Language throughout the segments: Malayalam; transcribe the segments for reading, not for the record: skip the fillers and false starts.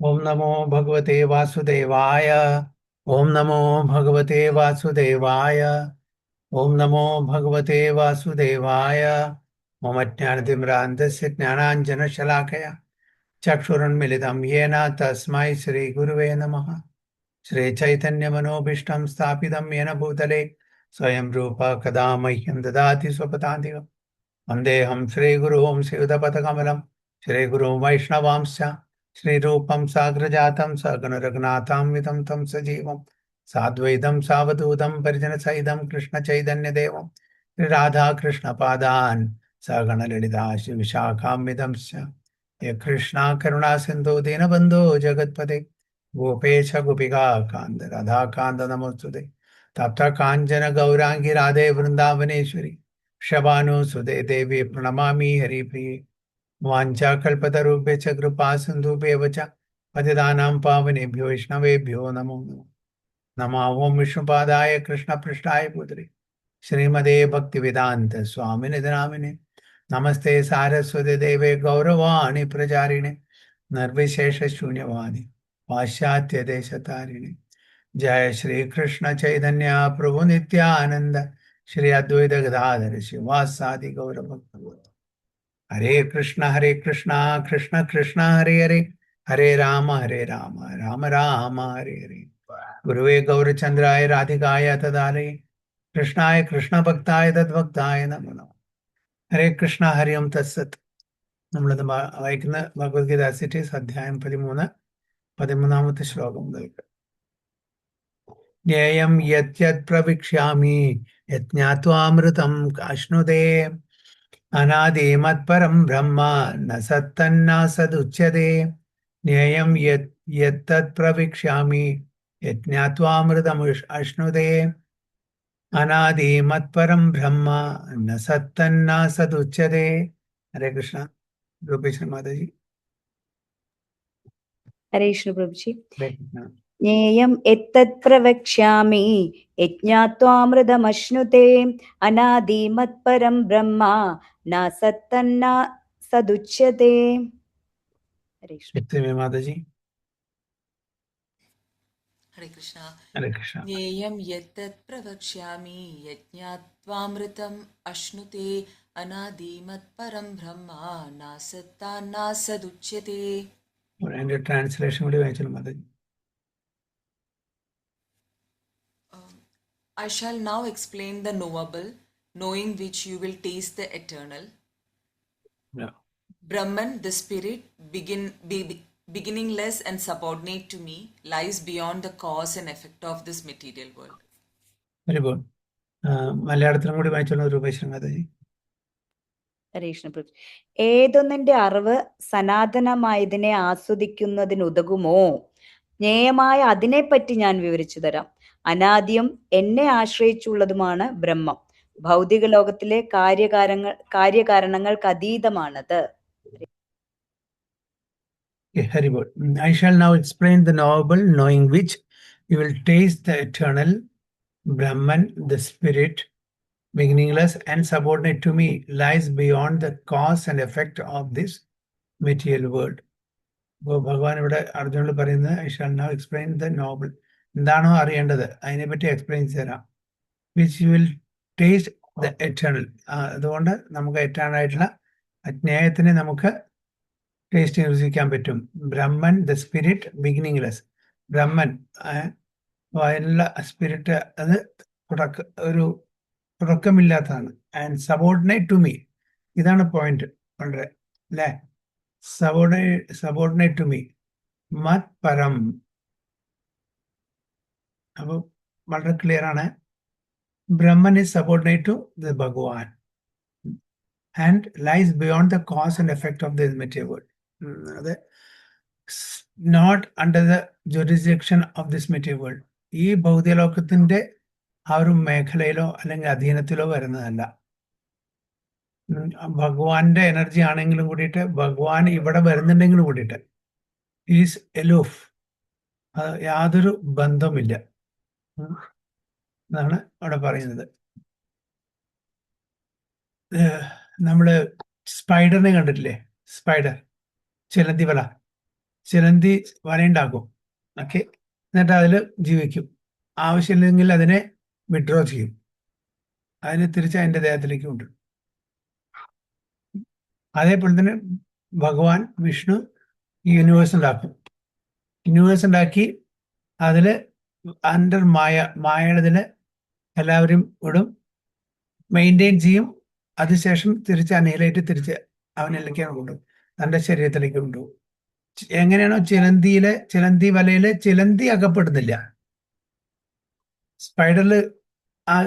ओम नमो भगवते वासुदेवाय। ओम नमो भगवते वासुदेवाय। ओम नमो भगवते वासुदेवाय। मम ज्ञानतिमिरान्धस्य ज्ञानाञ्जनशलाकया चक्षुरुन्मिलितं येन तस्मै श्रीगुरुवे नमः। श्रीचैतन्यमनोभीष्टं स्थापितं येन भूतले स्वयं रूप कदा मह्यं ददाति स्वपदान्तिकम्। वन्देऽहं श्रीगुरुं श्रीयुतपथकमलं श्रीगुरुं वैष्णवांश्च श्रीरूपं साग्रजातं सगणरघुनाथान्वितं तं सजीवं साद्वैतं सावधूतं परिजनसहितं कृष्णचैतन्यदेवं श्रीराधाकृष्णपादान् सगणललिता श्रीविशाखान्वितंश्च हे कृष्णा करुणा सिन्धु दीनबन्धो जगत्पते गोपेश गोपिका कान्त राधाकान्त नमोस्तुते तप्त काञ्चन गौराङ्गी राधे वृन्दावनेश्वरी शबानुसुते देवी प्रणमामि हरिप्रिये वाञ्छाकल्पतरुभ्यश्च कृपा सिन्धुभ्येव च पतितानां पावनेभ्यो वैष्णवेभ्यो नमो नमः। नमः ओं विष्णुपादाय कृष्णपृष्ठाय भूतले श्रीमते भक्तिवेदान्त स्वामिने नामिने नमस्ते सारस्वती देवे गौरवाणी प्रचारिणे निर्विशेषशून्यवादी पाश्चात्य देशतारिणे जय श्री कृष्ण चैतन्य प्रभु नित्यानंद श्री अद्वैत गदाधर शिवासादि गौर भक्त हरे कृष्ण कृष्ण कृष्ण हरे हरे हरे राम राम राम हरे हरे गुरुवे गौरचंद्राय राधिकाय तदालये कृष्णाय कृष्ण भक्ताय तद्भक्ताय नमो नमः ഹരേ കൃഷ്ണ ഹരി ഓം തത്സത്. നമ്മളിത് വായിക്കുന്ന ഭഗവത്ഗീത സിറ്റീസ് അധ്യായം 13 ശ്ലോകം മുതൽക്ക്. ജ്ഞേയം യത് പ്രവിക്ഷ്യാമി യജ്ഞാത്വാമൃതം അശ്നുതേ അനാദി മത്പരം ബ്രഹ്മ ന സത്തന്ന സദുച്യതേ. ജ്ഞേയം യത് പ്രവിക്ഷ്യാമി യജ്ഞാത്വാമൃതം അശ്നുതേ അനാദി മത്പരം ബ്രഹ്മ ന സത്തന്ന സദുച്യതേ. ഹരേ കൃഷ്ണ. രൂപേശ്വര മാതാജി. ഹരേ കൃഷ്ണ പ്രഭുജി. ഹരേ കൃഷ്ണ. ജ്ഞേയം എത്തത് പ്രവക്ഷ്യാമി യജ്ഞാത്വാമൃതമശ്നുതേ അനാദി മത്പരം ബ്രഹ്മ ന സത്തന്ന സദുച്യതേ. ഹരേ കൃഷ്ണ. മാതാജി. ഹരേ കൃഷ്ണ. ഹരേ കൃഷ്ണ. ജ്ഞേയം യത്തത് പ്രവക്ഷ്യാമി യജ്ഞാത്വാമൃതം അശ്നുതേ അനാദി മത്പരം ബ്രഹ്മ ന സത്താന്ന സദുച്യതേ. അതിന്റെ ട്രാൻസ്ലേഷൻ കൂടി വായിച്ചാലും Mataji. I shall now explain the knowable, knowing which you will taste the eternal. Yeah. Brahman, the spirit, beginningless and subordinate to me, lies beyond the cause and effect of this material world. Very good. മലയാളത്തിലും കൂടി വായിച്ചോളൂ രൂപേശ്വര മാതാജി. ഹരേ കൃഷ്ണ പ്രഭു. ഏതൊന്നിന്റെ അറിവ് സനാതനമായതിനെ ആസ്വദിക്കുന്നതിനുതകുമോ? ജ്ഞേയമായ അതിനെപ്പറ്റി ഞാൻ വിവരിച്ചു തരാം. അനാദ്യം എന്നെ ആശ്രയിച്ചുള്ളതുമാണ് ബ്രഹ്മം. ഭൗതിക ലോകത്തിലെ കാര്യകാരണങ്ങൾക്ക് അതീതമാണത്. Very good. I shall now explain the knowable, knowing which you will taste the eternal. Brahman, the spirit, beginningless and subordinate to me, lies beyond the cause and effect of this material world. ഭഗവാൻ ഇവിടെ അർജുനോട് പറയുന്നത് I shall now explain the noble. എന്താണോ അറിയേണ്ടത് അതിനെപ്പറ്റി എക്സ്പ്ലെയിൻ തരാം. Which you will taste the eternal. അതുകൊണ്ട് നമുക്ക് എറ്റേണൽ ആയിട്ടുള്ള അജ്ഞേയത്തിനെ നമുക്ക് ടേസ്റ്റ് രുചിക്കാൻ പറ്റും. Brahman, the spirit, beginningless. Brahman അതിനുള്ള സ്പിരിറ്റ് അത് ഒരു തുടക്കമില്ലാത്തതാണ്. And subordinate to me. ഇതാണ് പോയിന്റ് വളരെ അല്ലേ. Subordinate to me. മത് പരം. അപ്പൊ വളരെ ക്ലിയർ ആണ്. Brahman is subordinate to the Bhagavan and lies beyond the cause and effect of this material world. Not under the jurisdiction of this material world. ഈ ഭൗതിക ലോകത്തിന്റെ ആ ഒരു മേഖലയിലോ അല്ലെങ്കിൽ അധീനത്തിലോ വരുന്നതല്ല. ഭഗവാന്റെ എനർജി ആണെങ്കിലും കൂടിയിട്ട് ഭഗവാൻ ഇവിടെ വരുന്നുണ്ടെങ്കിലും കൂടിയിട്ട് ഈസ് എലൂഫ്. യാതൊരു ബന്ധവുമില്ല എന്നാണ് അവിടെ പറയുന്നത്. നമ്മള് സ്പൈഡറിനെ കണ്ടിട്ടില്ലേ? സ്പൈഡർ, ചിലന്തിവല. ചിലന്തി വലയുണ്ടാക്കും. ഓക്കെ, എന്നിട്ട് അതിൽ ജീവിക്കും. ആവശ്യമില്ലെങ്കിൽ അതിനെ വിഡ്രോ ചെയ്യും. അതിനെ തിരിച്ച് അതിൻ്റെ ദേഹത്തിലേക്ക് കൊണ്ടുവരും. അതേപോലെ തന്നെ ഭഗവാൻ വിഷ്ണു ഈ യൂണിവേഴ്സ് ഉണ്ടാക്കും. യൂണിവേഴ്സ് ഉണ്ടാക്കി അതിൽ അണ്ടർ മായയുടേതിൽ എല്ലാവരും ഇടും, മെയിൻറ്റെയിൻ ചെയ്യും. അതിനുശേഷം തിരിച്ച് അനയിലേക്ക് തിരിച്ച് അവനിലേക്കാണ് കൊണ്ടുപോകും, തൻ്റെ ശരീരത്തിലേക്ക് കൊണ്ടുപോകും. എങ്ങനെയാണോ ചിലന്തി വലയില് ചിലന്തി അകപ്പെടുന്നില്ല,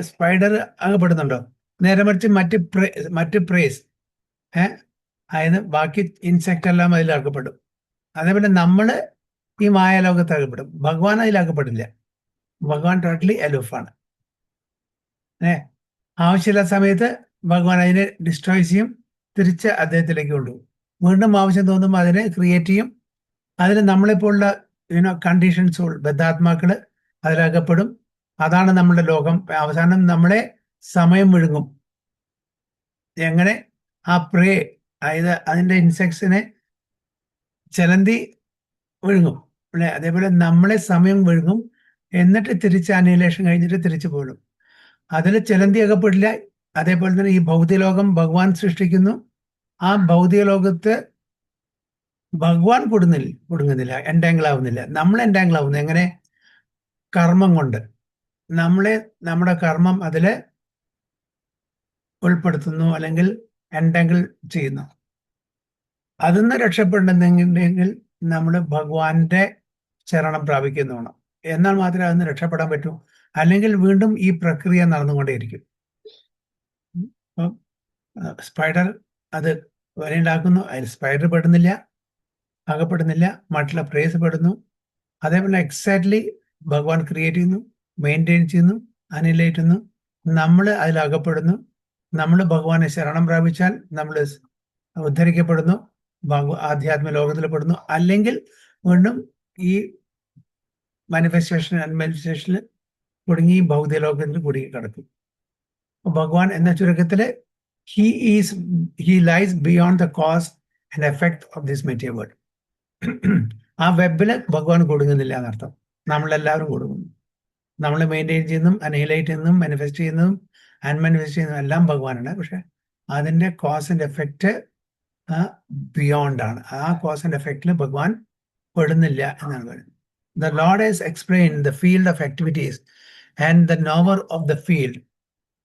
സ്പൈഡർ അകപ്പെടുന്നുണ്ടോ? നേരെ മറിച്ച് മറ്റ് പ്രേസ് അതായത് ബാക്കി ഇൻസെക്റ്റ് എല്ലാം അതിൽ അകപ്പെടും. അതേപോലെ നമ്മള് ഈ മായാലോകത്ത് അകപ്പെടും. ഭഗവാൻ അതിലകപ്പെടില്ല. ഭഗവാൻ ടോട്ടലി അലൂഫാണ്. ആവശ്യമില്ലാത്ത സമയത്ത് ഭഗവാൻ അതിനെ ഡിസ്ട്രോയ് ചെയ്യും, തിരിച്ച് അദ്ദേഹത്തിലേക്ക് കൊണ്ടുപോകും. വീണ്ടും ആവശ്യം തോന്നുമ്പോൾ അതിനെ ക്രിയേറ്റ് ചെയ്യും. അതിൽ നമ്മളിപ്പോഴുള്ള കണ്ടീഷൻ സോൾ ബദ്ധാത്മാക്കള് അതിലകപ്പെടും. അതാണ് നമ്മുടെ ലോകം. അവസാനം നമ്മളെ സമയം വിഴുങ്ങും. എങ്ങനെ ആ പ്രേ, അതായത് അതിൻ്റെ ഇൻസെക്ട്സിനെ ചിലന്തി വിഴുങ്ങും അല്ലെ, അതേപോലെ നമ്മളെ സമയം വിഴുങ്ങും. എന്നിട്ട് തിരിച്ച് അനൈലേഷൻ കഴിഞ്ഞിട്ട് തിരിച്ചു പോലും. അതിൽ ചിലന്തി അകപ്പെടില്ല. അതേപോലെ തന്നെ ഈ ഭൗതികലോകം ഭഗവാൻ സൃഷ്ടിക്കുന്നു. ആ ഭൗതിക ലോകത്ത് ഭഗവാൻ കൊടുങ്ങുന്നില്ല, എൻഡാങ്കിൾ ആവുന്നില്ല. നമ്മൾ എൻഡാങ്കിൾ ആവുന്നു. എങ്ങനെ? കർമ്മം കൊണ്ട് നമ്മുടെ കർമ്മം അതിൽ ഉൾപ്പെടുത്തുന്നു, അല്ലെങ്കിൽ എൻഡാങ്കിൾ ചെയ്യുന്നു. അതിന്ന് രക്ഷപ്പെടണമെന്നുണ്ടെങ്കിൽ നമ്മൾ ഭഗവാന്റെ ശരണം പ്രാപിക്കുന്നതാണ്. എന്നാൽ മാത്രമേ അതിന് രക്ഷപ്പെടാൻ പറ്റൂ. അല്ലെങ്കിൽ വീണ്ടും ഈ പ്രക്രിയ നടന്നുകൊണ്ടേയിരിക്കും. സ്പൈഡർ അത് വലയുണ്ടാക്കുന്നു, അതിൽ സ്പൈഡർ പെടുന്നില്ല, അകപ്പെടുന്നില്ല, മറ്റുള്ള പ്രേസ് പെടുന്നു. അതേപോലെ എക്സാക്ട്ലി ഭഗവാൻ ക്രിയേറ്റ് ചെയ്യുന്നു, മെയിൻറ്റെയിൻ ചെയ്യുന്നു, അനിലേറ്റ് ചെയ്യുന്നു. നമ്മൾ അതിലകപ്പെടുന്നു. നമ്മൾ ഭഗവാനെ ശരണം പ്രാപിച്ചാൽ നമ്മൾ ഉദ്ധരിക്കപ്പെടുന്നു, ആധ്യാത്മ ലോകത്തിൽ പെടുന്നു. അല്ലെങ്കിൽ വീണ്ടും ഈ മാനിഫെസ്റ്റേഷനിൽ കുടുങ്ങി ഭൗതിക ലോകത്തിൽ കുടുങ്ങി കിടക്കും. ഭഗവാൻ എന്ന ചുരുക്കത്തില് he lies beyond the cause and effect of this material world. ആ വെബില് ഭഗവാൻ കൊടുങ്ങുന്നില്ല എന്നർത്ഥം. നമ്മളെല്ലാവരും കൊടുക്കുന്നു. നമ്മൾ മെയിൻറ്റെയിൻ ചെയ്യുന്നതും അനൈലൈറ്റ് ചെയ്യുന്നതും മാനിഫെസ്റ്റ് ചെയ്യുന്നതും അൺമാനിഫെസ്റ്റ് ചെയ്യുന്നതും എല്ലാം ഭഗവാനാണ്. പക്ഷെ അതിൻ്റെ കോസ് ആൻഡ് എഫക്റ്റ് ബിയോണ്ട് ആണ്. ആ കോസ് ആൻഡ് എഫക്റ്റിൽ ഭഗവാൻ പെടുന്നില്ല എന്നാണ് പറയുന്നത്. The Lord has explained the field of activities and the knower of the field.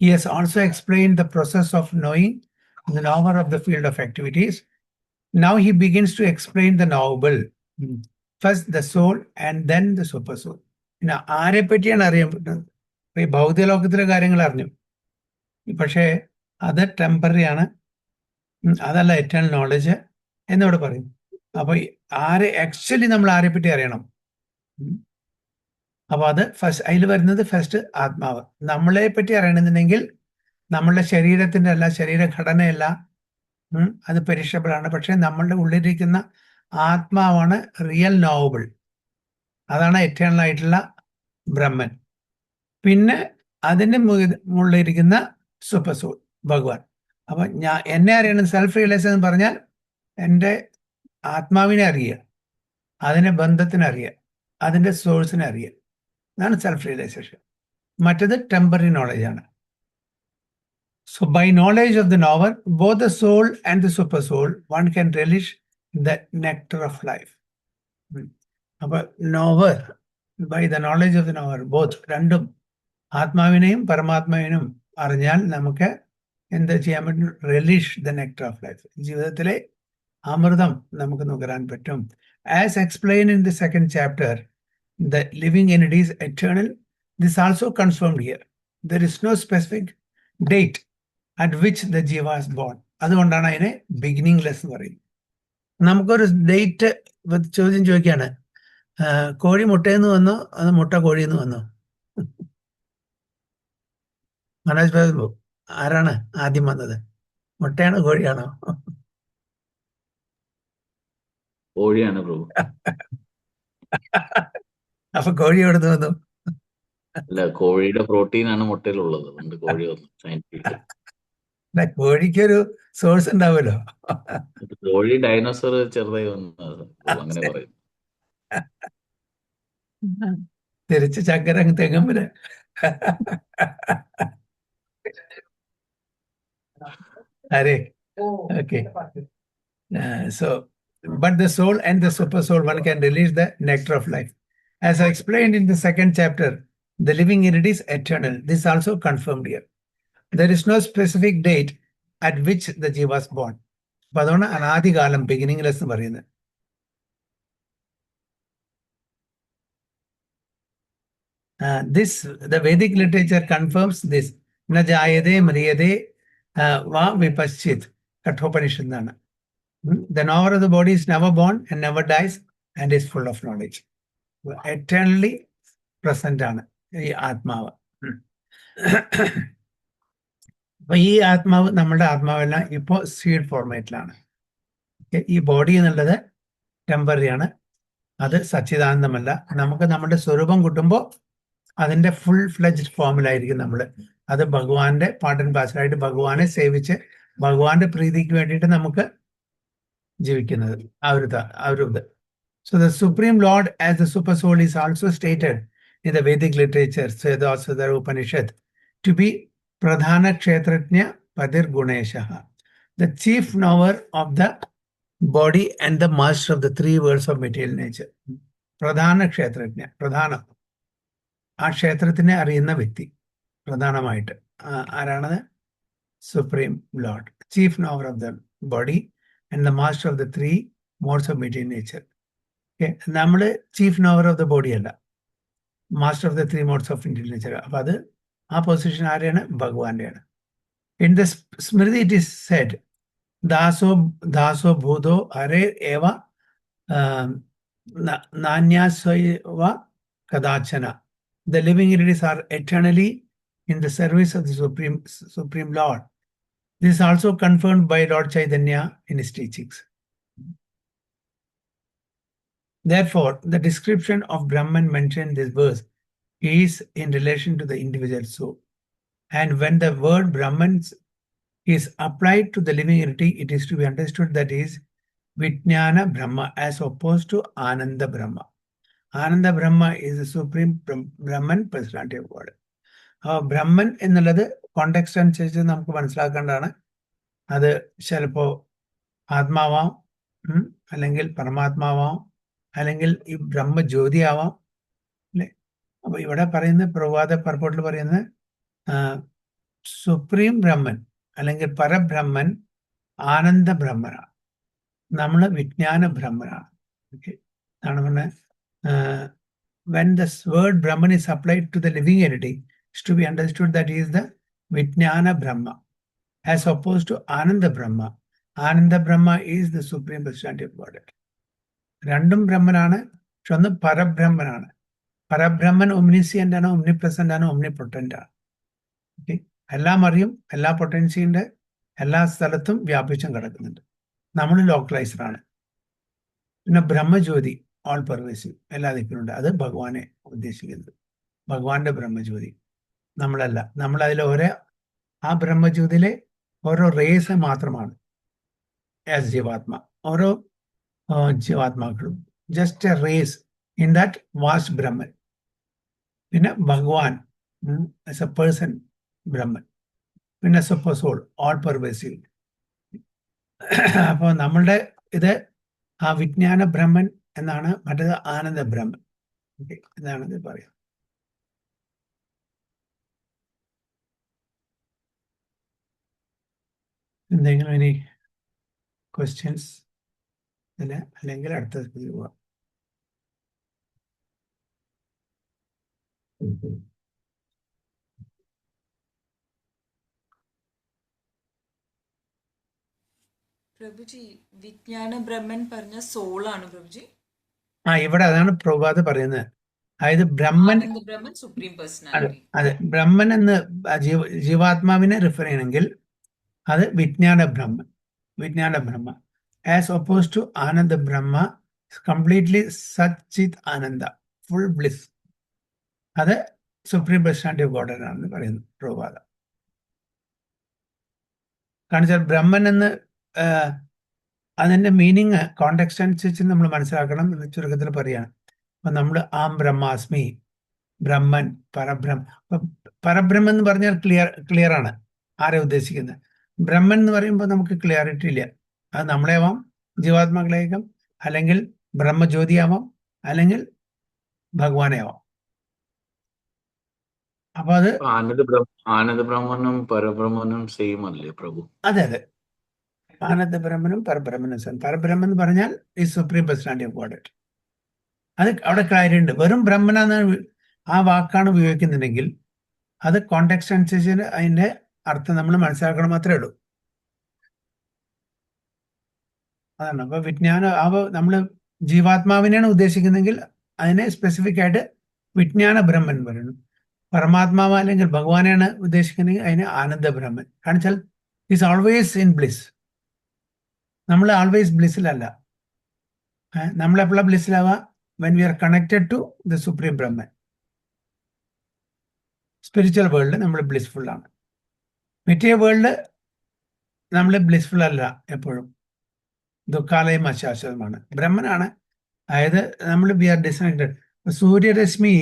He has also explained the process of knowing the knower of the field of activities. Now he begins to explain the knowable. First the soul and then the super soul. പിന്നെ ആരെ പറ്റിയാണ് അറിയാൻ പറ്റുന്നത്? ഈ ഭൗതിക ലോകത്തിലെ കാര്യങ്ങൾ അറിഞ്ഞു, പക്ഷേ അത് ടെമ്പററി ആണ്, അതല്ല എറ്റേണൽ നോളജ് എന്നിവിടെ പറയും. അപ്പൊ ആക്ച്വലി നമ്മൾ ആരെ പറ്റി അറിയണം? അപ്പൊ അത് അതിൽ വരുന്നത് ഫസ്റ്റ് ആത്മാവ്. നമ്മളെ പറ്റി അറിയണമെന്നുണ്ടെങ്കിൽ നമ്മളുടെ ശരീരത്തിന്റെ അല്ല, ശരീരഘടനയല്ല, അത് പെരിഷബിൾ ആണ്. പക്ഷെ നമ്മളുടെ ഉള്ളിലിരിക്കുന്ന ആത്മാവാണ് റിയൽ നോവബിൾ. അതാണ് എറ്റേണൽ ആയിട്ടുള്ള ബ്രഹ്മൻ. പിന്നെ അതിന്റെ മുകളിലിരിക്കുന്ന സൂപ്പർ സോൾ ഭഗവാൻ. അപ്പൊ എന്നെ അറിയണം, സെൽഫ് റിയലൈസ് എന്ന് പറഞ്ഞാൽ എൻ്റെ ആത്മാവിനെ അറിയുക, അതിന്റെ ബന്ധത്തിനെ അറിയുക, അതിന്റെ സോഴ്സിനെ അറിയുക. അതാണ് സെൽഫ് റിയലൈസേഷൻ. മറ്റത് ടെമ്പററി നോളജ് ആണ്. So by knowledge of the knower, both the soul and the super soul, one can relish the nectar of life. അപ്പൊ knower, by the knowledge of the knower, both രണ്ടും ആത്മാവിനെയും പരമാത്മാവിനെയും അറിഞ്ഞാൽ നമുക്ക് എന്താ ചെയ്യാൻ പറ്റും? relish the nectar of life. ജീവിതത്തിലെ അമൃതം നമുക്ക് നുകരാൻ പറ്റും. As explained in the second chapter, the living entity is eternal. This also confirmed here. There is no specific date at which the jiva is born. അതുകൊണ്ടാണ് അതിനെ ബിഗിനിങ്ലെസ് എന്ന് പറയുന്നത്. നമുക്കൊരു ഡേറ്റ് ചോദ്യം ചോദിക്കുകയാണ്, കോഴി മുട്ടയെന്ന് വന്നോ അത് മുട്ട കോഴിന്ന് വന്നോ? മനോജ് ബാബു, ആരാണ് ആദ്യം വന്നത്? മുട്ടയാണോ കോഴിയാണോ? കോഴിയാണ് ബ്രോ. അപ്പൊ കോഴി എവിടെ നിന്ന് വന്നു? അല്ല, കോഴിയുടെ പ്രോട്ടീൻ ആണ് മുട്ടയിലുള്ളത്, അതുകൊണ്ട് കോഴി വന്നു. സയന്റിഫിക് കോഴിക്കൊരു സോഴ്സ് ഉണ്ടാവുമല്ലോ. കോഴി ഡൈനോസർ ചെറുതായി വന്നു, അങ്ങനെ പറയും. തിരിച്ച് ചക്കര തെങ്ങുമ്പല്. Hare. Okay. So, but the soul and the super soul, one can release the nectar of life. As I explained in the second chapter, the living entity is eternal. This is also confirmed here. There is no specific date at which the jiva was born. അപ്പൊ അതുകൊണ്ട് അനാദികാലം ബിഗിനിങ്ലെസ് എന്ന് പറയുന്നത്. This, the Vedic literature confirms this. Na jayade mriyade va vipaschit. Kathopanishadana. The knower of the body is never born and never dies and is full of knowledge. Eternally present ആണ് ഈ ആത്മാവ്. അപ്പൊ ഈ ആത്മാവ്, നമ്മുടെ ആത്മാവെല്ലാം ഇപ്പോൾ സീഡ് ഫോർമാറ്റിലാണ്. ഈ ബോഡി എന്നുള്ളത് ടെമ്പററി ആണ്, അത് സച്ചിദാനന്ദമല്ല. നമുക്ക് നമ്മുടെ സ്വരൂപം കിട്ടുമ്പോൾ അതിന്റെ ഫുൾ ഫ്ലെജ്ഡ് ഫോമിലായിരിക്കും നമ്മൾ. അത് ഭഗവാന്റെ പാർട്ട് ആൻഡ് പാർസലായിട്ട് ഭഗവാനെ സേവിച്ച് ഭഗവാന്റെ പ്രീതിക്ക് വേണ്ടിയിട്ട് നമുക്ക് ജീവിക്കുന്നത് ആ ഒരു ഇത്. So the Supreme Lord as the Super Soul is also stated in the Vedic literature, Svedasudhara Upanishad, to be Pradhana Kshetrajna Padir Guneshah, the chief knower of the body and the master of the three worlds of material nature. Pradhana Kshetrajna, Pradhana. ആ ക്ഷേത്രത്തിനെ അറിയുന്ന വ്യക്തി പ്രധാനമായിട്ട് ആരാണത്? Supreme lord, chief knower of the body and the master of the three modes of material nature. നമ്മൾ chief knower of the body അല്ല, master of the three modes of material nature. അപ്പൊ അത് ആ പൊസിഷൻ ആരെയാണ്? ഭഗവാന്റെയാണ്. In the smriti it is said, ദാസോ ഭൂതോ ഹരേ ഏവ നാന്യാസ്വൈവ കദാചന. The living entities are eternally in the service of the Supreme Lord. This is also confirmed by Lord Chaitanya in his teachings. Therefore, the description of Brahman mentioned in this verse is in relation to the individual soul. And when the word Brahman is applied to the living entity, it is to be understood that is Vijnana Brahma as opposed to Ananda Brahma. Ananda Brahma is the supreme Brahman personality of God. Brahman എന്നുള്ളത് കോണ്ടെക്സ്റ്റ് അനുസരിച്ച് നമുക്ക് മനസ്സിലാക്കേണ്ടതാണ്. അത് ചിലപ്പോ ആത്മാവാം, അല്ലെങ്കിൽ പരമാത്മാവാം, അല്ലെങ്കിൽ ഈ ബ്രഹ്മജ്യോതി ആവാം, അല്ലെ? അപ്പൊ ഇവിടെ പറയുന്ന പ്രഭാത പർപ്പോട്ടിൽ പറയുന്നത് സുപ്രീം ബ്രഹ്മൻ അല്ലെങ്കിൽ പരബ്രഹ്മൻ ആനന്ദ ബ്രഹ്മനാണ്, നമ്മള് വിജ്ഞാന ബ്രഹ്മനാണ്. ഓക്കെ, അതാണ് പറഞ്ഞത്. When this word Brahman is applied to the living entity, is to be understood that he is the Vijnana Brahma, as opposed to Ananda Brahma. Ananda Brahma is the supreme personality of Godhead. രണ്ടും ബ്രഹ്മനാണ്, പക്ഷെ ഒന്ന് പരബ്രഹ്മനാണ്. പരബ്രഹ്മൻ ഒമ്നിസിയന്റ് ആണ്, ഒമ്നിപ്രസന്റ് ആണ്, ഒമ്നിപൊട്ടന്റ് ആണ്. ഓക്കെ, എല്ലാം അറിയും, എല്ലാ പൊട്ടൻസിയുണ്ട്, എല്ലാ സ്ഥലത്തും വ്യാപിച്ചും കിടക്കുന്നുണ്ട്. നമ്മൾ ലോക്കലൈസ്ഡ് ആണ്. പിന്നെ ബ്രഹ്മജ്യോതി ഓൾ പെർവേസീവ്, എല്ലാ ദിക്കിലുണ്ട്. അത് ഭഗവാനെ ഉദ്ദേശിക്കുന്നത്, ഭഗവാന്റെ ബ്രഹ്മജ്യോതി. നമ്മളല്ല, നമ്മളതിൽ ആ ബ്രഹ്മജ്യോതിയിലെ ഓരോ റേസ് മാത്രമാണ് ആസ് ജീവാത്മ. ഓരോ ജീവാത്മാക്കളും just a rays in that vast Brahman. പിന്നെ ഭഗവാൻ ആസ് എ പേഴ്സൺ ബ്രഹ്മൻ, പിന്നെ സൂപ്പർ സോൾ ഓൾ പെർവേസീവ്. അപ്പോൾ നമ്മളുടെ ഇത് ആ വിജ്ഞാന ബ്രഹ്മൻ എന്നാണ്, മറ്റേത് ആനന്ദ ബ്രഹ്മൻ. എന്നാണ് ഇത് പറയുന്നത്. എന്തെങ്കിലും ഇനി ക്വസ്റ്റ്യൻസ് ഇതിന്, അല്ലെങ്കിൽ അടുത്ത പോവാം. പ്രഭുജി, വിജ്ഞാന ബ്രഹ്മൻ പറഞ്ഞ സോളാണ് പ്രഭുജി. ഇവിടെ അതാണ് പ്രഭാത് പറയുന്നത്. അതായത് ബ്രഹ്മൻ, ബ്രഹ്മൻ സുപ്രീം പേഴ്സണാലിറ്റി. അതെ, ബ്രഹ്മൻ എന്ന് ജീവാത്മാവിനെ റിഫർ ചെയ്യണമെങ്കിൽ അത് വിജ്ഞാന ബ്രഹ്മൻ, വിജ്ഞാന ബ്രഹ്മ, as oppose to Ananda Brahma, completely Sachith Ananda, full bliss. അത് സുപ്രീം പേഴ്സണാലിറ്റി ഓഫ് ഗോഡ് ആണെന്ന് പറയുന്നു പ്രഭാത. കാണിച്ചാൽ ബ്രഹ്മൻ എന്ന് അതിന്റെ മീനിങ് കോണ്ടെക്സ്റ്റ് അനുസരിച്ച് നമ്മൾ മനസ്സിലാക്കണം എന്ന് ചുരുക്കത്തിൽ പറയാണ്. അപ്പൊ നമ്മൾ ആം ബ്രഹ്മാസ്മി, ബ്രഹ്മൻ, പരബ്രഹ്മൻ എന്ന് പറഞ്ഞാൽ ക്ലിയർ ആണ് ആരെ ഉദ്ദേശിക്കുന്നത്. ബ്രഹ്മൻ എന്ന് പറയുമ്പോൾ നമുക്ക് ക്ലിയറിറ്റി ഇല്ല. അത് നമ്മളെയാവാം, ജീവാത്മാക്കളേക്കാം, അല്ലെങ്കിൽ ബ്രഹ്മജ്യോതിയാവാം, അല്ലെങ്കിൽ ഭഗവാനെയാവാം. അപ്പൊ അത് ആനന്ദ ബ്രഹ്മനും പരബ്രഹ്മനും സെയിം അല്ലേ പ്രഭു? അതെ അതെ, ആനന്ദ ബ്രഹ്മനും പരബ്രഹ്മനും. പരബ്രഹ്മൻ എന്ന് പറഞ്ഞാൽ ഈ സുപ്രീം പേഴ്സണാലിറ്റി ഓഫ് ഗോഡ്. അത് അവിടെ കാര്യമുണ്ട്. വെറും ബ്രഹ്മനാന്ന് ആ വാക്കാണ് ഉപയോഗിക്കുന്നുണ്ടെങ്കിൽ അത് കോണ്ടെക്സ്റ്റ് അനുസരിച്ച് അതിന്റെ അർത്ഥം നമ്മൾ മനസ്സിലാക്കണം മാത്രമേ ഉള്ളൂ. അതാണ്. അപ്പൊ വിജ്ഞാനം നമ്മൾ ജീവാത്മാവിനെയാണ് ഉദ്ദേശിക്കുന്നതെങ്കിൽ അതിനെ സ്പെസിഫിക് ആയിട്ട് വിജ്ഞാന ബ്രഹ്മൻ പറയുന്നു. പരമാത്മാവ് അല്ലെങ്കിൽ ഭഗവാനെയാണ് ഉദ്ദേശിക്കുന്നതെങ്കിൽ അതിന് ആനന്ദ ബ്രഹ്മൻ. കാരണം വെച്ചാൽ ഈസ് ഓൾവേസ് ഇൻ ബ്ലിസ്. നമ്മൾ ആൾവേസ് ബ്ലിസ്സിലല്ല. നമ്മളെപ്പോഴാണ് ബ്ലിസ്സിലാവുക? When we are connected to the supreme Brahman. Spiritual world നമ്മൾ ബ്ലിസ്ഫുൾ ആണ്. മെറ്റീരിയൽ വേൾഡ് നമ്മൾ ബ്ലിസ്ഫുൾ അല്ല, എപ്പോഴും ദുഃഖാലയം അശാശ്വതമാണ്. ബ്രഹ്മനാണ്. അതായത് നമ്മൾ വി ആർ ഡിസ്കണക്റ്റഡ്. സൂര്യരശ്മി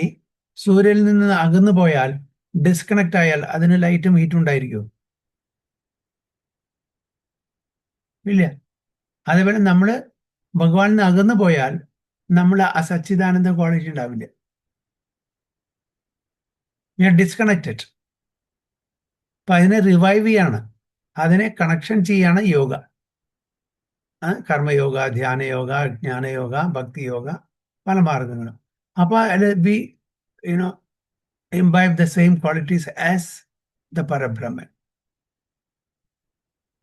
സൂര്യനിൽ നിന്ന് അകന്നു പോയാൽ, ഡിസ്കണക്ട് ആയാൽ അതിന് ലൈറ്റും ഹീറ്റും ഉണ്ടായിരിക്കുമോ? ഇല്ല. അതേപോലെ നമ്മൾ ഭഗവാനിൽ നിന്ന് അകന്നു പോയാൽ നമ്മൾ ആ സച്ചിദാനന്ദ ക്വാളിറ്റി ഉണ്ടാവില്ല. We are disconnected. അപ്പൊ അതിനെ റിവൈവ് ചെയ്യാണ്, അതിനെ കണക്ഷൻ ചെയ്യാണ് യോഗ. കർമ്മയോഗ, ധ്യാനയോഗ, ജ്ഞാനയോഗ, ഭക്തിയോഗ, പല മാർഗങ്ങളും. അപ്പൊ V imbibe the same qualities as the Parabrahman.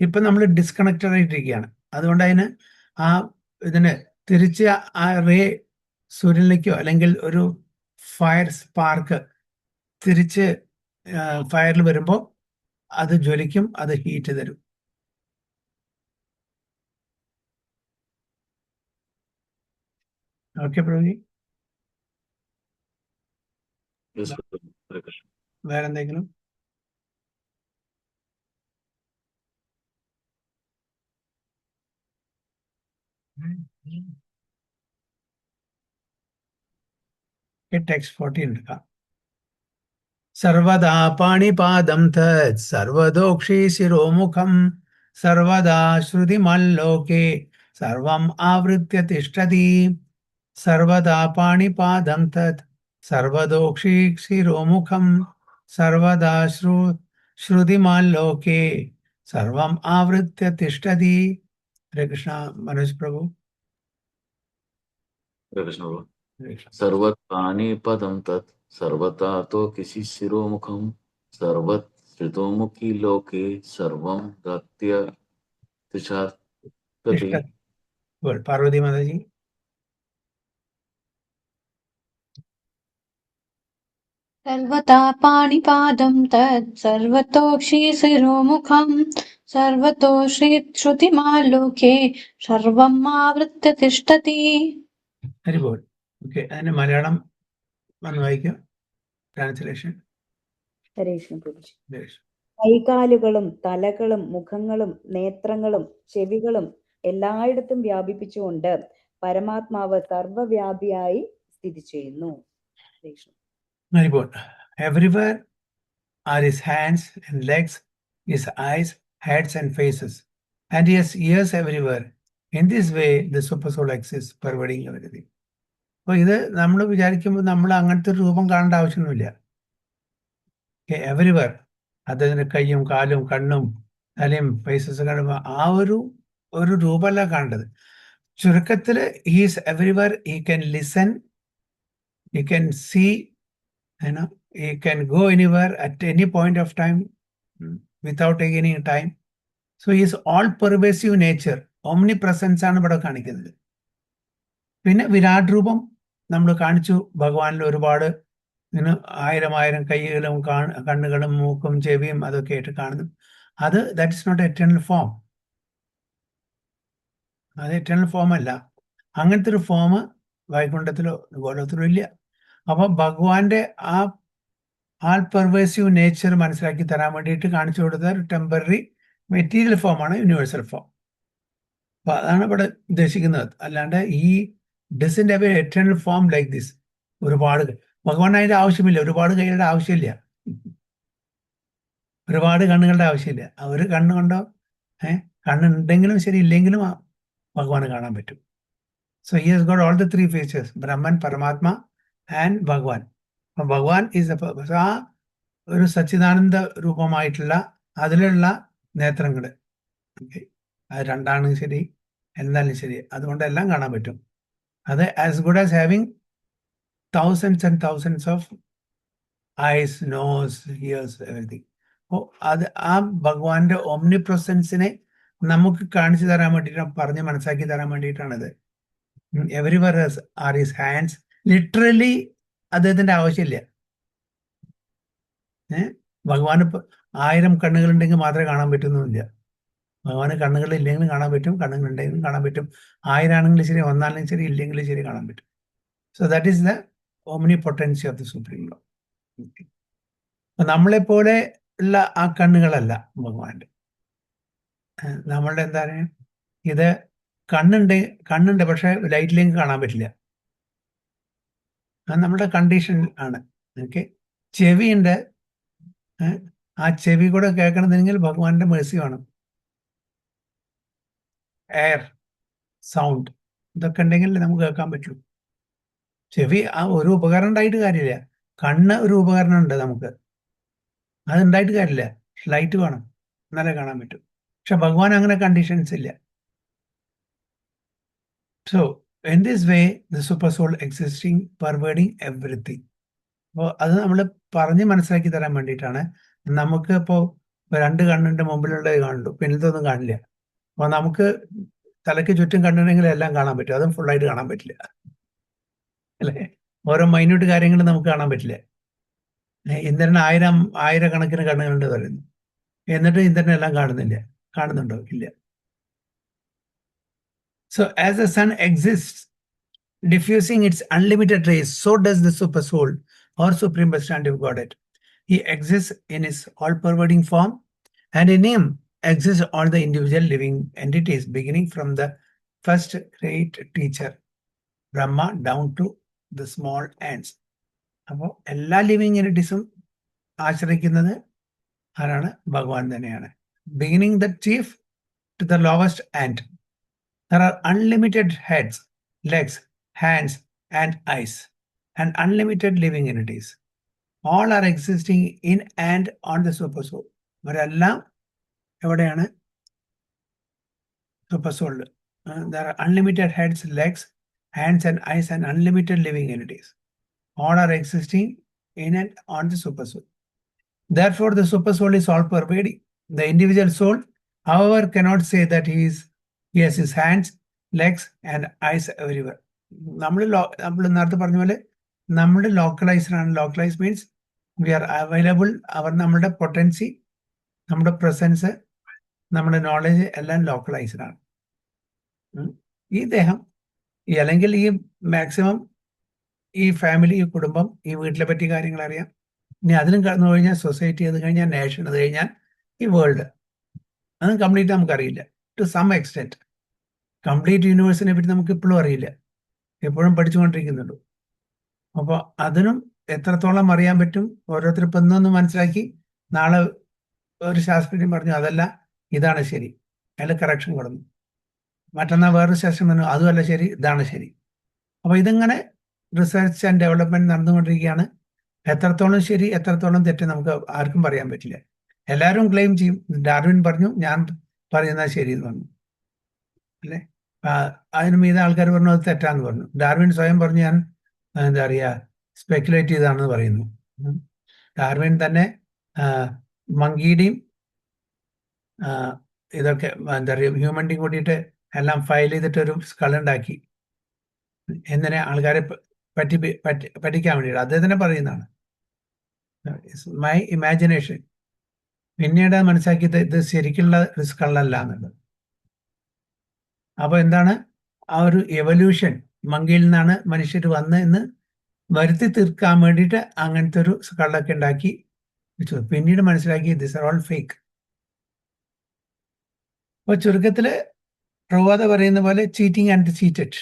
ഇപ്പൊ നമ്മൾ ഡിസ്കണക്റ്റഡ് ആയിട്ടിരിക്കുകയാണ്. അതുകൊണ്ട് ഇതിന് തിരിച്ച് ആ റേ സൂര്യനിലേക്കോ അല്ലെങ്കിൽ ഒരു ഫയർ സ്പാർക്ക് തിരിച്ച് ഫയറിൽ വരുമ്പോൾ അത് ജ്വലിക്കും, അത് ഹീറ്റ് തരും. ഓക്കെ പ്രഭുജി, വേറെന്തെങ്കിലും? ടെക്സ്റ്റ് 14 എടുക്കാം. സർവദാ പാണിപാദം തത് സർവദോക്ഷി ശിരോമുഖം സർവദാ ശ്രുതിമല്ലോകേ സർവം ആവൃത്യ തിഷ്ഠതി. സർവദാ പാണിപാദം തത് സർവദോക്ഷി ശിരോമുഖം സർവദാ ശ്രുതിമല്ലോകേ സർവം ആവൃത്യ തിഷ്ഠതി. ഹരേ കൃഷ്ണ. മനോജ് പ്രഭു. സർവത്താനി പദം തത് സർവതാ തോ കിസി ശിരോമുഖം സർവത് ശ്രുതോമുഖി ലോകേ സർവം ദത്യ തിഷ്ഠതി. പാർവതി മാതാജി. സർവതാ പാണിപാദം തത് സർവതോക്ഷി ശിരോമുഖം സർവതോ ശ്രുതിമാലോകേ സർവം ആവൃത്യ തിഷ്ഠതി. ഹരിബോൾ. ഓക്കെ, അതിന് മലയാളം വന്ന് വായിക്കാം. ട്രാൻസ്ലേഷൻ. ഹരേഷ്ണ പ്രഭുജി. കൈകാലുകളും തലകളും മുഖങ്ങളും നേത്രങ്ങളും ചെവികളും എല്ലായിടത്തും വ്യാപിപ്പിച്ചുകൊണ്ട് പരമാത്മാവ് സർവവ്യാപിയായി സ്ഥിതി ചെയ്യുന്നു. ഹരിബോൾ. Everywhere are his hands and legs, his eyes, heads and faces, and he has ears everywhere. In this way, the supersoul exists, pervading everything. അപ്പോൾ ഇത് നമ്മൾ വിചാരിക്കുമ്പോൾ നമ്മൾ അങ്ങനത്തെ ഒരു രൂപം കാണേണ്ട ആവശ്യമൊന്നുമില്ല. എവരിവർ, അദ്ദേഹത്തിന്റെ കൈയും കാലും കണ്ണും തലയും ഫേസസ് കാണുമ്പോൾ ആ ഒരു രൂപമല്ല കാണേണ്ടത്. ചുരുക്കത്തിൽ he's everywhere. He can listen, he can see, he can go anywhere at any point of time without taking any time. So he is all pervasive nature. Omnipresence ആണ് ഇവിടെ കാണിക്കുന്നത്. പിന്നെ വിരാട് രൂപം നമ്മൾ കാണിച്ചു. ഭഗവാനിൽ ഒരുപാട് 1000 കൈകളും കണ്ണുകളും മൂക്കും ചെവിയും അതൊക്കെ ആയിട്ട് കാണുന്നു. That is not eternal form. അത് എറ്റേണൽ ഫോം അല്ല. അങ്ങനത്തെ ഒരു ഫോം വൈകുണ്ഠത്തിലോ ഗോലോകത്തിലോ ഇല്ല. അപ്പൊ ഭഗവാന്റെ ആൾ പെർവേസീവ് നേച്ചർ മനസ്സിലാക്കി തരാൻ വേണ്ടിയിട്ട് കാണിച്ചു കൊടുത്ത ഒരു ടെമ്പററി മെറ്റീരിയൽ ഫോമാണ് യൂണിവേഴ്സൽ ഫോം. അപ്പൊ അതാണ് ഇവിടെ ഉദ്ദേശിക്കുന്നത്. അല്ലാണ്ട് ഈ doesn't have an eternal form like this. ഒരുപാട് ഭഗവാൻ അതിന്റെ ആവശ്യമില്ല, ഒരുപാട് കൈകളുടെ ആവശ്യമില്ല, ഒരുപാട് കണ്ണുകളുടെ ആവശ്യമില്ല. ഒരു കണ്ണ് കൊണ്ടോ കണ്ണുണ്ടെങ്കിലും ശരി ഇല്ലെങ്കിലും ഭഗവാനെ കാണാൻ പറ്റും. So he has got all the three features, Brahman, Paramatma and Bhagwan. ഭഗവാൻ ഈസ് ആ ഒരു സച്ചിദാനന്ദ രൂപമായിട്ടുള്ള അതിലുള്ള നേത്രങ്ങൾ, അത് രണ്ടാണെങ്കിലും ശരി എന്നാലും ശരി, അതുകൊണ്ട് എല്ലാം കാണാൻ പറ്റും. അത് as good as having thousands and thousands of eyes, nose, ears, everything. അപ്പോൾ അത് ആ ഭഗവാന്റെ ഓംനി പ്രസൻസിനെ നമുക്ക് കാണിച്ചു തരാൻ വേണ്ടിയിട്ടാണ്, പറഞ്ഞ് മനസ്സിലാക്കി തരാൻ വേണ്ടിയിട്ടാണത്. Everywhere are his hands. Literally അദ്ദേഹത്തിന്റെ ആവശ്യമില്ല. ഭഗവാന് 1000 കണ്ണുകളുണ്ടെങ്കിൽ മാത്രമേ കാണാൻ പറ്റുന്നില്ല. ഭഗവാന് കണ്ണുകളില്ലെങ്കിലും കാണാൻ പറ്റും, കണ്ണുകളുണ്ടെങ്കിലും കാണാൻ പറ്റും. 1000 ആണെങ്കിലും ശരി, 1 ആണെങ്കിലും ശരി, ഇല്ലെങ്കിലും ശരി കാണാൻ പറ്റും. So that is the omnipotency of the Supreme Lord. നമ്മളെ പോലെ ഉള്ള ആ കണ്ണുകളല്ല ഭഗവാന്റെ. നമ്മളുടെ എന്താണ്, ഇത് കണ്ണുണ്ട് പക്ഷെ ലൈറ്റിലേക്ക് കാണാൻ പറ്റില്ല. അത് നമ്മുടെ കണ്ടീഷൻ ആണ്. ഓക്കെ, ചെവിയുണ്ട്, ആ ചെവി കൂടെ കേൾക്കണമെന്നെങ്കിൽ ഭഗവാന്റെ മേഴ്സി വേണം. എയർ, സൗണ്ട്, ഇതൊക്കെ ഉണ്ടെങ്കിൽ നമുക്ക് കേൾക്കാൻ പറ്റും. ചെവി ആ ഒരു ഉപകരണം ഉണ്ടായിട്ട് കാര്യമില്ല. കണ്ണ് ഒരു ഉപകരണം ഉണ്ട് നമുക്ക്, അതുണ്ടായിട്ട് കാര്യമില്ല. ലൈറ്റ് വേണം, എന്നാലേ കാണാൻ പറ്റും. പക്ഷെ ഭഗവാൻ അങ്ങനെ കണ്ടീഷൻസ് ഇല്ല. So in this way the super soul existing, pervading everything. അപ്പോൾ അത് നമ്മൾ പറഞ്ഞ് മനസ്സിലാക്കി തരാൻ വേണ്ടിയിട്ടാണ്. നമുക്ക് ഇപ്പോൾ 2 കണ്ണിൻ്റെ മുമ്പിലുള്ളത് കാണുള്ളൂ, പിന്നിലത്തൊന്നും കാണില്ല. അപ്പോൾ നമുക്ക് തലയ്ക്ക് ചുറ്റും കണ്ടിട്ടുണ്ടെങ്കിൽ എല്ലാം കാണാൻ പറ്റും, അതും ഫുള്ളായിട്ട് കാണാൻ പറ്റില്ല അല്ലേ. ഓരോ മൈന്യൂട്ട് കാര്യങ്ങൾ നമുക്ക് കാണാൻ പറ്റില്ല. ഇന്ദ്രന് 1000 കണക്കിന് കണ്ണുകളുണ്ട് പറയുന്നു, എന്നിട്ട് ഇന്ദ്രനെ എല്ലാം കാണുന്നുണ്ടോ? ഇല്ല. So as the sun exists, diffusing its unlimited rays, so does the super soul or supreme personality of Godhead. He exists in his all-pervading form, and in him exist all the individual living entities, beginning from the first great teacher, Brahma, down to the small ants. അപ്പോൾ എല്ലാ ലിവിങ് എൻറ്റിറ്റീസും ആശ്രയിക്കുന്നത് ആരാണ്? ഭഗവാൻ തന്നെയാണ്. Beginning the chief to the lowest end. There are unlimited heads, legs, hands, and eyes, and unlimited living entities. All are existing in and on the super soul. ഇവരെല്ലാം എവിടെയാണ്? Super സോളിൽ. There are unlimited heads, legs, hands, and eyes, and unlimited living entities. All are existing in and on the super soul. Therefore, the super soul is all pervading. The individual soul, however, cannot say that he has his hands, legs, and eyes everywhere. നമ്മൾ നേരത്തെ പറഞ്ഞ പോലെ നമ്മൾ ലോക്കലൈസ്ഡ് ആണ്. Localise means we are available. നമ്മുടെ പൊട്ടൻസി, നമ്മുടെ പ്രസൻസ്, നമ്മുടെ നോളജ് എല്ലാം ലോക്കലൈസ്ഡ് ആണ്. ഈ ദേഹം അല്ലെങ്കിൽ ഈ മാക്സിമം ഈ ഫാമിലി, ഈ കുടുംബം, ഈ വീട്ടിലെ പറ്റിയ കാര്യങ്ങൾ അറിയാം. ഇനി അതിലും കടന്നു കഴിഞ്ഞാൽ സൊസൈറ്റി, അത് കഴിഞ്ഞാൽ നേഷൻ, അത് കഴിഞ്ഞാൽ ഈ വേൾഡ്, അതും കംപ്ലീറ്റ് നമുക്കറിയില്ല. ടു സം എക്സ്റ്റെൻറ്റ് കംപ്ലീറ്റ് യൂണിവേഴ്സിനെ പറ്റി നമുക്ക് ഇപ്പോഴും അറിയില്ല, എപ്പോഴും പഠിച്ചുകൊണ്ടിരിക്കുന്നുള്ളൂ. അപ്പോൾ അതിനും എത്രത്തോളം അറിയാൻ പറ്റും? ഓരോരുത്തർ ഇപ്പം ഇന്നൊന്ന് മനസ്സിലാക്കി നാളെ ഒരു ശാസ്ത്രജ്ഞൻ പറഞ്ഞു അതല്ല, ഇതാണ് ശരി, അതിൽ കറക്ഷൻ കൊടുന്നു. മറ്റന്നാൾ വേറൊരു ശാസ്ത്രം പറഞ്ഞു അതുമല്ല ശരി, ഇതാണ് ശരി. അപ്പോൾ ഇതിങ്ങനെ റിസർച്ച് ആൻഡ് ഡെവലപ്മെന്റ് നടന്നുകൊണ്ടിരിക്കുകയാണ്. എത്രത്തോളം ശരി എത്രത്തോളം തെറ്റ് നമുക്ക് ആർക്കും പറയാൻ പറ്റില്ല. എല്ലാവരും ക്ലെയിം ചെയ്യും, ഡാർവിൻ പറഞ്ഞു, ഞാൻ പറയുന്നത് ശരി എന്ന് പറഞ്ഞു അല്ലേ. അതിന് മീതെ ആൾക്കാർ പറഞ്ഞു അത് തെറ്റാന്ന് പറഞ്ഞു. ഡാർവിൻ സ്വയം പറഞ്ഞു ഞാൻ എന്താ പറയുക സ്പെക്കുലേറ്റ് ചെയ്താണെന്ന് പറയുന്നു. ഡാർവിൻ തന്നെ മങ്കിയുടെയും ഇതൊക്കെ എന്താ പറയുക ഹ്യൂമൻ്റെയും കൂടിയിട്ട് എല്ലാം ഫയൽ ചെയ്തിട്ടൊരു സ്കളുണ്ടാക്കി എന്തിനെ ആൾക്കാരെ പഠിക്കാൻ വേണ്ടിയിട്ട് അദ്ദേഹത്തിനെ പറയുന്നതാണ്. My imagination. പിന്നീട് മനസ്സിലാക്കിയത് ഇത് ശരിക്കുള്ള സ്കളല്ല എന്നുള്ളത്. അപ്പോൾ എന്താണ് ആ ഒരു എവല്യൂഷൻ, മങ്കിയിൽ നിന്നാണ് മനുഷ്യർ വന്ന് എന്ന് വരുത്തി തീർക്കാൻ വേണ്ടിയിട്ട് അങ്ങനത്തെ ഒരു സ്കളൊക്കെ ഉണ്ടാക്കി വെച്ചു. പിന്നീട് മനസ്സിലാക്കി ദിസ് ആർ ഓൾ ഫേക്ക്. അപ്പോൾ ചുരുക്കത്തിൽ പ്രവാദ പറയുന്ന പോലെ ചീറ്റിംഗ് ആൻഡ് ചീറ്റഡ്.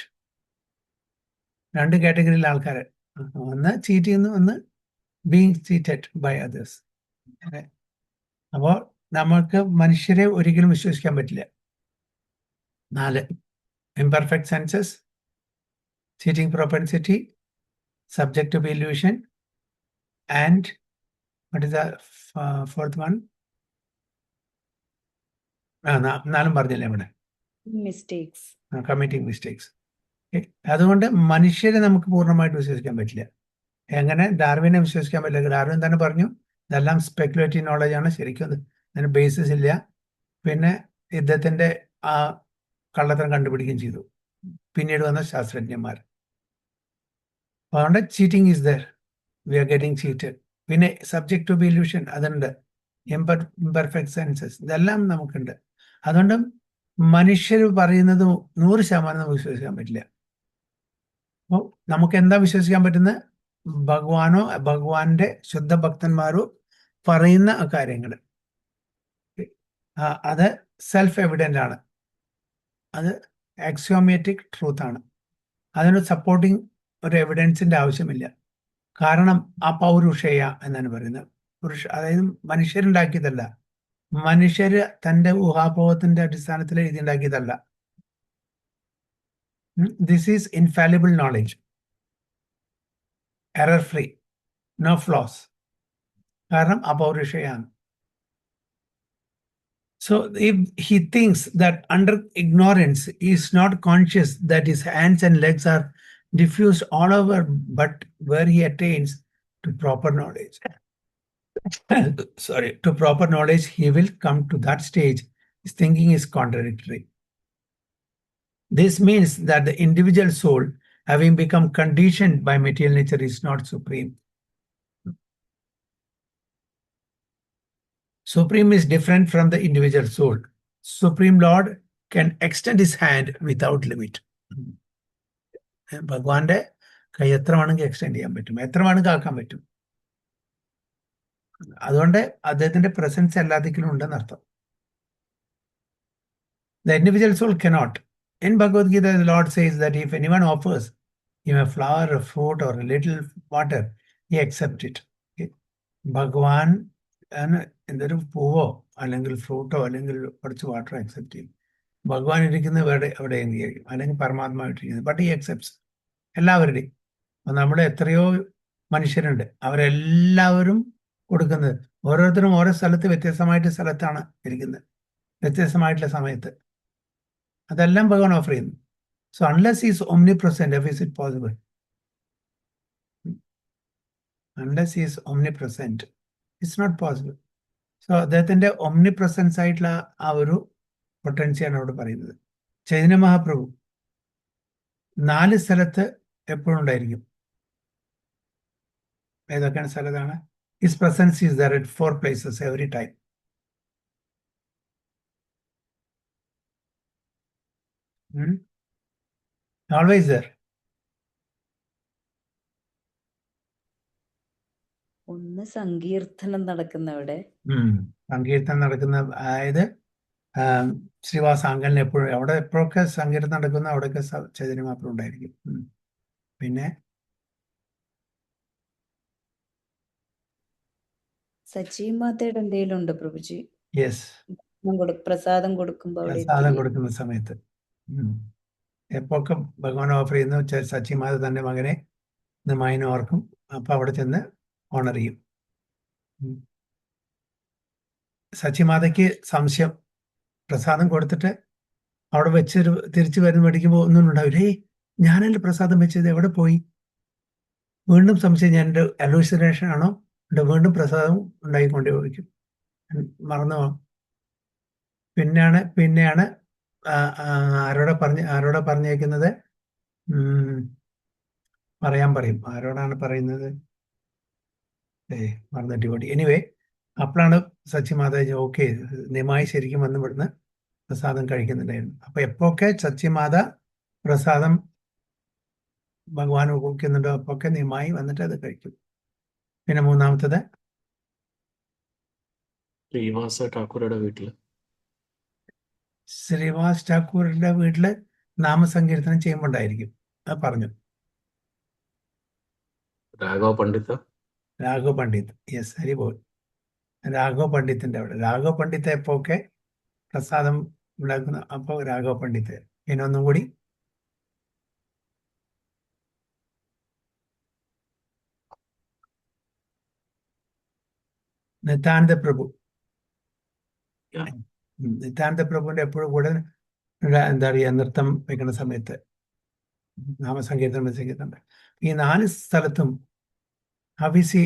രണ്ട് കാറ്റഗറിയിലെ ആൾക്കാർ. ഒന്ന് ചീറ്റ് ചെയ്യുന്നു, ഒന്ന് ബീങ് ചീറ്റഡ് ബൈ അതേഴ്സ്. അപ്പോൾ നമുക്ക് മനുഷ്യരെ ഒരിക്കലും വിശ്വസിക്കാൻ പറ്റില്ല. 4 imperfect senses, cheating propensity, subject to be illusion, and what is the fourth one? നാലും പറഞ്ഞില്ലേ ഇവിടെ, മിസ്റ്റേക്സ്. Committing mistakes. അതുകൊണ്ട് മനുഷ്യരെ നമുക്ക് പൂർണ്ണമായിട്ട് വിശ്വസിക്കാൻ പറ്റില്ല. എങ്ങനെ? ഡാർവിനെ വിശ്വസിക്കാൻ പറ്റില്ല. ഡാർവിൻ തന്നെ പറഞ്ഞു ഇതെല്ലാം സ്പെക്കുലേറ്റീവ് നോളജ് ആണ്, ശരിക്കും അതിന് ബേസിസ് ഇല്ല. പിന്നെ ഇദ്ദേഹത്തിന്റെ ആ കള്ളത്തരം കണ്ടുപിടിക്കുകയും ചെയ്തു പിന്നീട് വന്ന ശാസ്ത്രജ്ഞന്മാർ. അതുകൊണ്ട് cheating is there, we are getting cheated. പിന്നെ സബ്ജക്ട് ടു ബി ഇല്യൂഷൻ അതുണ്ട്, ഇംപെർഫെക്റ്റ് സെൻസസ് ഇതെല്ലാം നമുക്കുണ്ട്. അതുകൊണ്ട് മനുഷ്യർ പറയുന്നത് 100% നമുക്ക് വിശ്വസിക്കാൻ പറ്റില്ല. അപ്പോൾ നമുക്ക് എന്താ വിശ്വസിക്കാൻ പറ്റുന്നത്? ഭഗവാനോ ഭഗവാന്റെ ശുദ്ധ ഭക്തന്മാരോ പറയുന്ന കാര്യങ്ങൾ. അത് സെൽഫ് എവിഡൻ്റ് ആണ്, അത് ആക്സിയോമാറ്റിക് ട്രൂത്ത് ആണ്. അതിന് സപ്പോർട്ടിങ് ഒരു എവിഡൻസിന്റെ ആവശ്യമില്ല. കാരണം ആ പൗരുഷേയ എന്നാണ് പറയുന്നത്. അതായത് മനുഷ്യരുണ്ടാക്കിയതല്ല, മനുഷ്യര് തന്റെ ഊഹാപോഹത്തിന്റെ അടിസ്ഥാനത്തിൽ എഴുതിണ്ടാക്കിയതല്ല. This is infallible knowledge, error free, no flaws. കാരണം അപൗരുഷയാണ്. So if he thinks that under ignorance he is not conscious that his hands and legs are diffused all over, but where he attains to proper knowledge, to proper knowledge, he will come to that stage. His thinking is contradictory. This means that the individual soul, having become conditioned by material nature, is not supreme. Supreme is different from the individual soul. Supreme Lord can extend his hand without limit. ഭഗവാന്റെ കൈ എത്ര വേണമെങ്കിൽ എക്സ്റ്റെൻഡ് ചെയ്യാൻ പറ്റും, എത്ര വേണമെങ്കിൽ ആക്കാൻ പറ്റും. അതുകൊണ്ട് അദ്ദേഹത്തിന്റെ പ്രസൻസ് എല്ലാത്തിലും ഉണ്ടെന്ന് അർത്ഥം. The individual soul cannot. In Bhagavad Gita, the Lord says that if anyone offers him a flower, a fruit, or a little water, he accepts it. ഭഗവാൻ എന്തൊരു പൂവോ അല്ലെങ്കിൽ ഫ്രൂട്ടോ അല്ലെങ്കിൽ കുറച്ച് വാട്ടറോ അക്സെപ്റ്റ് ചെയ്യും. ഭഗവാൻ ഇരിക്കുന്നത് അവിടെ എങ്കിലായിരിക്കും, അല്ലെങ്കിൽ പരമാത്മാവിട്ടിരിക്കുന്നത്. ബട്ട് ഈ അക്സെപ്റ്റ്സ് എല്ലാവരുടെയും. നമ്മുടെ എത്രയോ മനുഷ്യരുണ്ട്, അവരെല്ലാവരും കൊടുക്കുന്നത്. ഓരോരുത്തരും ഓരോ സ്ഥലത്ത് വ്യത്യസ്തമായിട്ട് സ്ഥലത്താണ് ഇരിക്കുന്നത്, വ്യത്യസ്തമായിട്ടുള്ള സമയത്ത്. അതെല്ലാം ഭഗവാൻ ഓഫർ ചെയ്യുന്നു. So unless is omnipresent, how is it possible? Unless he is omnipresent, it's not possible. So അദ്ദേഹത്തിന്റെ ഒമ്നി പ്രസൻസ് ആയിട്ടുള്ള ആ ഒരു പൊട്ടൻസിയാണ് അവിടെ പറയുന്നത്. ചൈതന്യ മഹാപ്രഭു 4 സ്ഥലത്ത് എപ്പോഴും ഉണ്ടായിരിക്കും. ഏതൊക്കെയാണ് സ്ഥലത്താണ്? His presence is there at 4 places every time. Always there. ഒന്ന് സങ്കീർത്തനം നടക്കുന്നവിടെ, സങ്കീർത്തനം നടക്കുന്ന, അതായത് ശ്രീവാസാങ്കലിന് എപ്പോഴും അവിടെ എപ്പോഴൊക്കെ സങ്കീർത്തനം നടക്കുന്ന അവിടെയൊക്കെ ചൈതന്യ മഹാപ്രഭു ഉണ്ടായിരിക്കും. പിന്നെ സച്ചിൻ മാത്തയുടെ എന്തെങ്കിലും ഉണ്ടോ പ്രഭുജി? യെസ്, പ്രസാദം കൊടുക്കുമ്പോ പ്രസാദം കൊടുക്കുന്ന സമയത്ത് എപ്പോഴൊക്കെ ഭഗവാൻ ഓഫർ ചെയ്യുന്നു, സച്ചിമാത തന്റെ മകനെ നിമായിനെ ഓർക്കും. അപ്പൊ അവിടെ ചെന്ന് ഓണർ ചെയ്യും. സച്ചിമാതയ്ക്ക് സംശയം, പ്രസാദം കൊടുത്തിട്ട് അവിടെ വെച്ച് തിരിച്ചു വരുന്ന മേടിക്കുമ്പോൾ ഒന്നും ഉണ്ടാവില്ലേ, ഞാനല്ലേ പ്രസാദം വെച്ചത്, എവിടെ പോയി? വീണ്ടും സംശയം, ഞാൻ എൻ്റെ അലൂസിനേഷൻ ആണോ, വീണ്ടും പ്രസാദം ഉണ്ടായിക്കൊണ്ടേ പോയിക്കും, മറന്നു പോകും. പിന്നെയാണ് ആരോടാ പറഞ്ഞേക്കുന്നത്? പറയും. ആരോടാണ് പറയുന്നത്? മറന്നിട്ട് പോയി. എനിവേ, അപ്പോഴാണ് സച്ചിമാതാജി ഓക്കെ നിമായി ശരിക്കും വന്ന് ഇവിടുന്ന് പ്രസാദം കഴിക്കുന്നുണ്ടായിരുന്നു. അപ്പൊ എപ്പോഴൊക്കെ സച്ചിമാത പ്രസാദം ഭഗവാൻ ഉപയോഗിക്കുന്നുണ്ടോ അപ്പൊക്കെ നിമായി വന്നിട്ട് അത് കഴിക്കും. പിന്നെ മൂന്നാമത്തത് ശ്രീവാസ ഠാക്കൂറുടെ വീട്ടില് ശ്രീവാസ് ഠാക്കൂറിന്റെ വീട്ടില് നാമസങ്കീർത്തനം ചെയ്യുമ്പോണ്ടായിരിക്കും. അത് പറഞ്ഞു. രാഘവ പണ്ഡിത. രാഘവ് പണ്ഡിത്, യെസ്, ഹരി ബോൾ. രാഘവ് പണ്ഡിത്തിന്റെ അവിടെ, രാഘവ് പണ്ഡിത്ത് എപ്പോ ഒക്കെ പ്രസാദം ഉണ്ടാക്കുന്ന, അപ്പോ രാഘവ് പണ്ഡിത്ത്. പിന്നെ ഒന്നും കൂടി. നിത്യാനന്ദ പ്രഭു. Yeah. നിത്യാനന്ദ പ്രഭുവിന്റെ എപ്പോഴും കൂടെ എന്താ പറയുക, നൃത്തം വെക്കുന്ന സമയത്ത് നാമസങ്കീർത്തനം സംഗീതം, ഈ 4 സ്ഥലത്തും how is he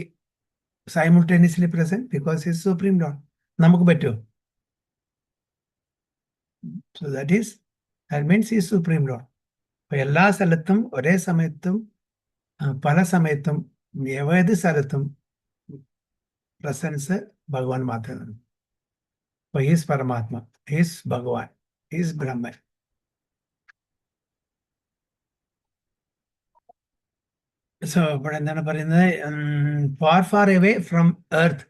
simultaneously present? Because he is supreme Lord. നമുക്ക് പറ്റുമോ? So that means he is supreme Lord. അപ്പൊ എല്ലാ സ്ഥലത്തും ഒരേ സമയത്തും പല സമയത്തും ഏത് സ്ഥലത്തും പ്രസൻസ് ഭഗവാൻ മാത്രമാണ്. അപ്പൊ ഈസ് പരമാത്മ, ഈസ് ഭഗവാൻ, ഈസ് ബ്രഹ്മൻ. So ഇവിടെ എന്താണ് പറയുന്നത്? Far away from earth,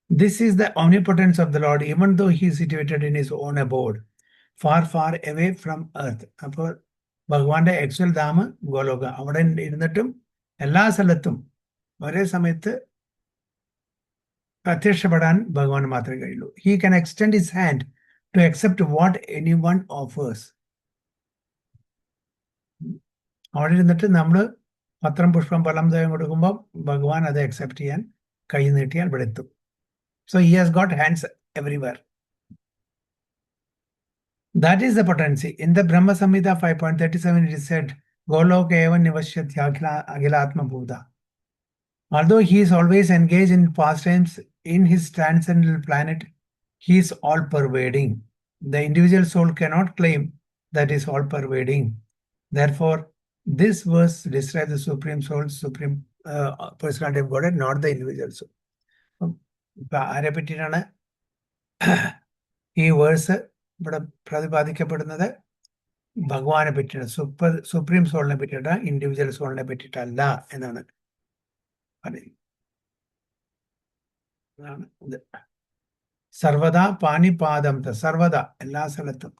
this is the omnipotence of the Lord, even though he is situated in his own abode. Far away from earth. അപ്പോൾ ഭഗവാന്റെ ആക്ച്വൽ ധാമ ഗോലോക, അവിടെ ഇരുന്നിട്ടും എല്ലാ സ്ഥലത്തും ഒരേ സമയത്ത് പ്രത്യക്ഷപ്പെടാൻ ഭഗവാൻ മാത്രമേ കഴിയുള്ളൂ. He can extend his hand to accept what anyone offers. അവിടെ ഇരുന്നിട്ട് നമ്മൾ പത്രം, പുഷ്പം, ഫലം, ദയം കൊടുക്കുമ്പോൾ ഭഗവാൻ അത് അക്സെപ്റ്റ് ചെയ്യാൻ കൈ നീട്ടിയാൽ ഇവിടെ എത്തും. So he has got hands everywhere. That is the potency. In the Brahma Samhita 5.37 it is said, Goloka eva nivashyati agilatma bhuta. Although he is always engaged in pastimes in his transcendental planet, he is all-pervading. The individual soul cannot claim that is all-pervading. Therefore, this verse describes the supreme soul, supreme personality of God, not the individual soul. ആരെ പറ്റിയിട്ടാണ് ഈ വേഴ്സ് ഇവിടെ പ്രതിപാദിക്കപ്പെടുന്നത്? ഭഗവാനെ പറ്റിയാണ്, സുപ്രീം സോളിനെ പറ്റിയിട്ട്, ഇൻഡിവിജ്വൽ സോളിനെ പറ്റിയിട്ടല്ല എന്നാണ് പറയുന്നത്. സർവദാ പാണിപാദം, സർവദ എല്ലാ സ്ഥലത്തും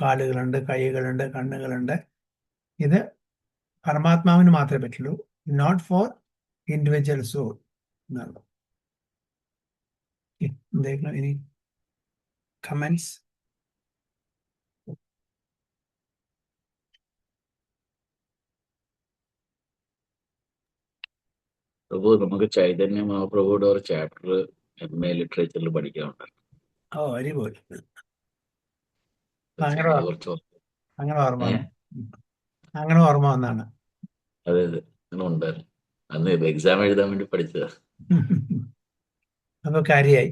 കാലുകളുണ്ട്, കൈകളുണ്ട്, കണ്ണുകളുണ്ട്. ഇത് പരമാത്മാവിന് മാത്രമേ പറ്റുള്ളൂ, നോട്ട് ഫോർ ഇൻഡിവിജ്വൽ സോൾ എന്നാണ്. Any comments? പ്രഭു, നമുക്ക് ചൈതന്യ മഹാപ്രഭുയുടെ ഒരു ചാപ്റ്റർ MA ലിറ്ററേച്ചറിൽ പഠിക്കാറുണ്ട്. ഓ, വെരി ഗുഡ്. കുറച്ച് അങ്ങനെ ഓർമ്മ വന്നാണ്. അതെ, അങ്ങനെ ഉണ്ടായിരുന്നു. അന്ന് എക്സാം എഴുതാൻ വേണ്ടി പഠിച്ചതാ. അപ്പൊ കാര്യായി.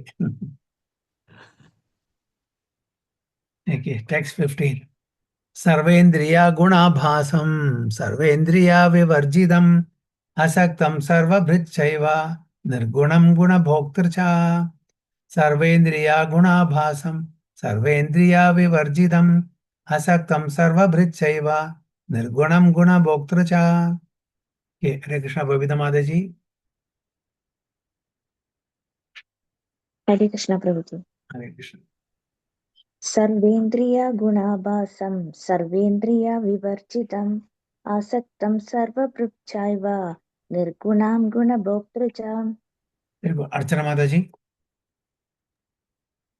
ടെക്സ്റ്റ് 15. സർവേന്ദ്രിയ ഗുണാഭാസം സർവേന്ദ്രിയ വിവർജിതം അസക്തം സർവഭൃച്ചൈവ നിർഗുണം ഗുണഭോക്തൃ ച. സർവേന്ദ്രിയ ഗുണാഭാസം സർവേന്ദ്രിയ വിവർജിതം അസക്തം സർവഭൃച്ചൈവ നിർഗുണം ഗുണഭോക്തൃ ച. ഹരേ കൃഷ്ണ. ബബിത മാതാജി. हरे कृष्णा प्रभु जी. हरे कृष्ण. सर्वेन्द्रिय गुणाभासं सर्वेन्द्रिय विवर्जितम् आसक्तं सर्वभृक्षैव निर्गुणां गुणभोक्तृ च. अर्चना माताजी.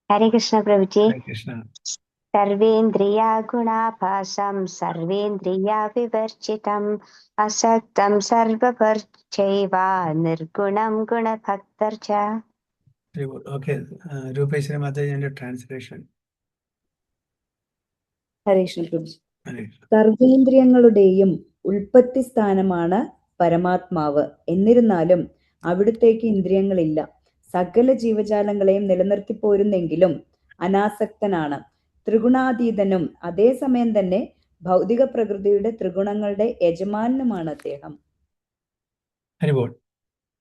हरे कृष्णा प्रभु जी. हरे कृष्ण. सर्वेन्द्रिय गुणाभासं सर्वेन्द्रिय विवर्जितम् आसक्तं सर्वभृक्षैव निर्गुणं गुणभोक्तृ च. Okay, Rupeshri Mataji and your translation. ഹരീഷ്ണ Prabhu. Hare. സർവേന്ദ്രിയങ്ങളുടെയും ഉൽപ്പത്തി സ്ഥാനമാണ് പരമാത്മാവ്. എന്നിരുന്നാലും അവിടുത്തേക്ക് ഇന്ദ്രിയങ്ങളില്ല. സകല ജീവജാലങ്ങളെയും നിലനിർത്തിപ്പോരുന്നെങ്കിലും അനാസക്തനാണ്. ത്രിഗുണാതീതനും അതേസമയം തന്നെ ഭൗതിക പ്രകൃതിയുടെ ത്രിഗുണങ്ങളുടെ യജമാനുമാണ് അദ്ദേഹം. Haribol.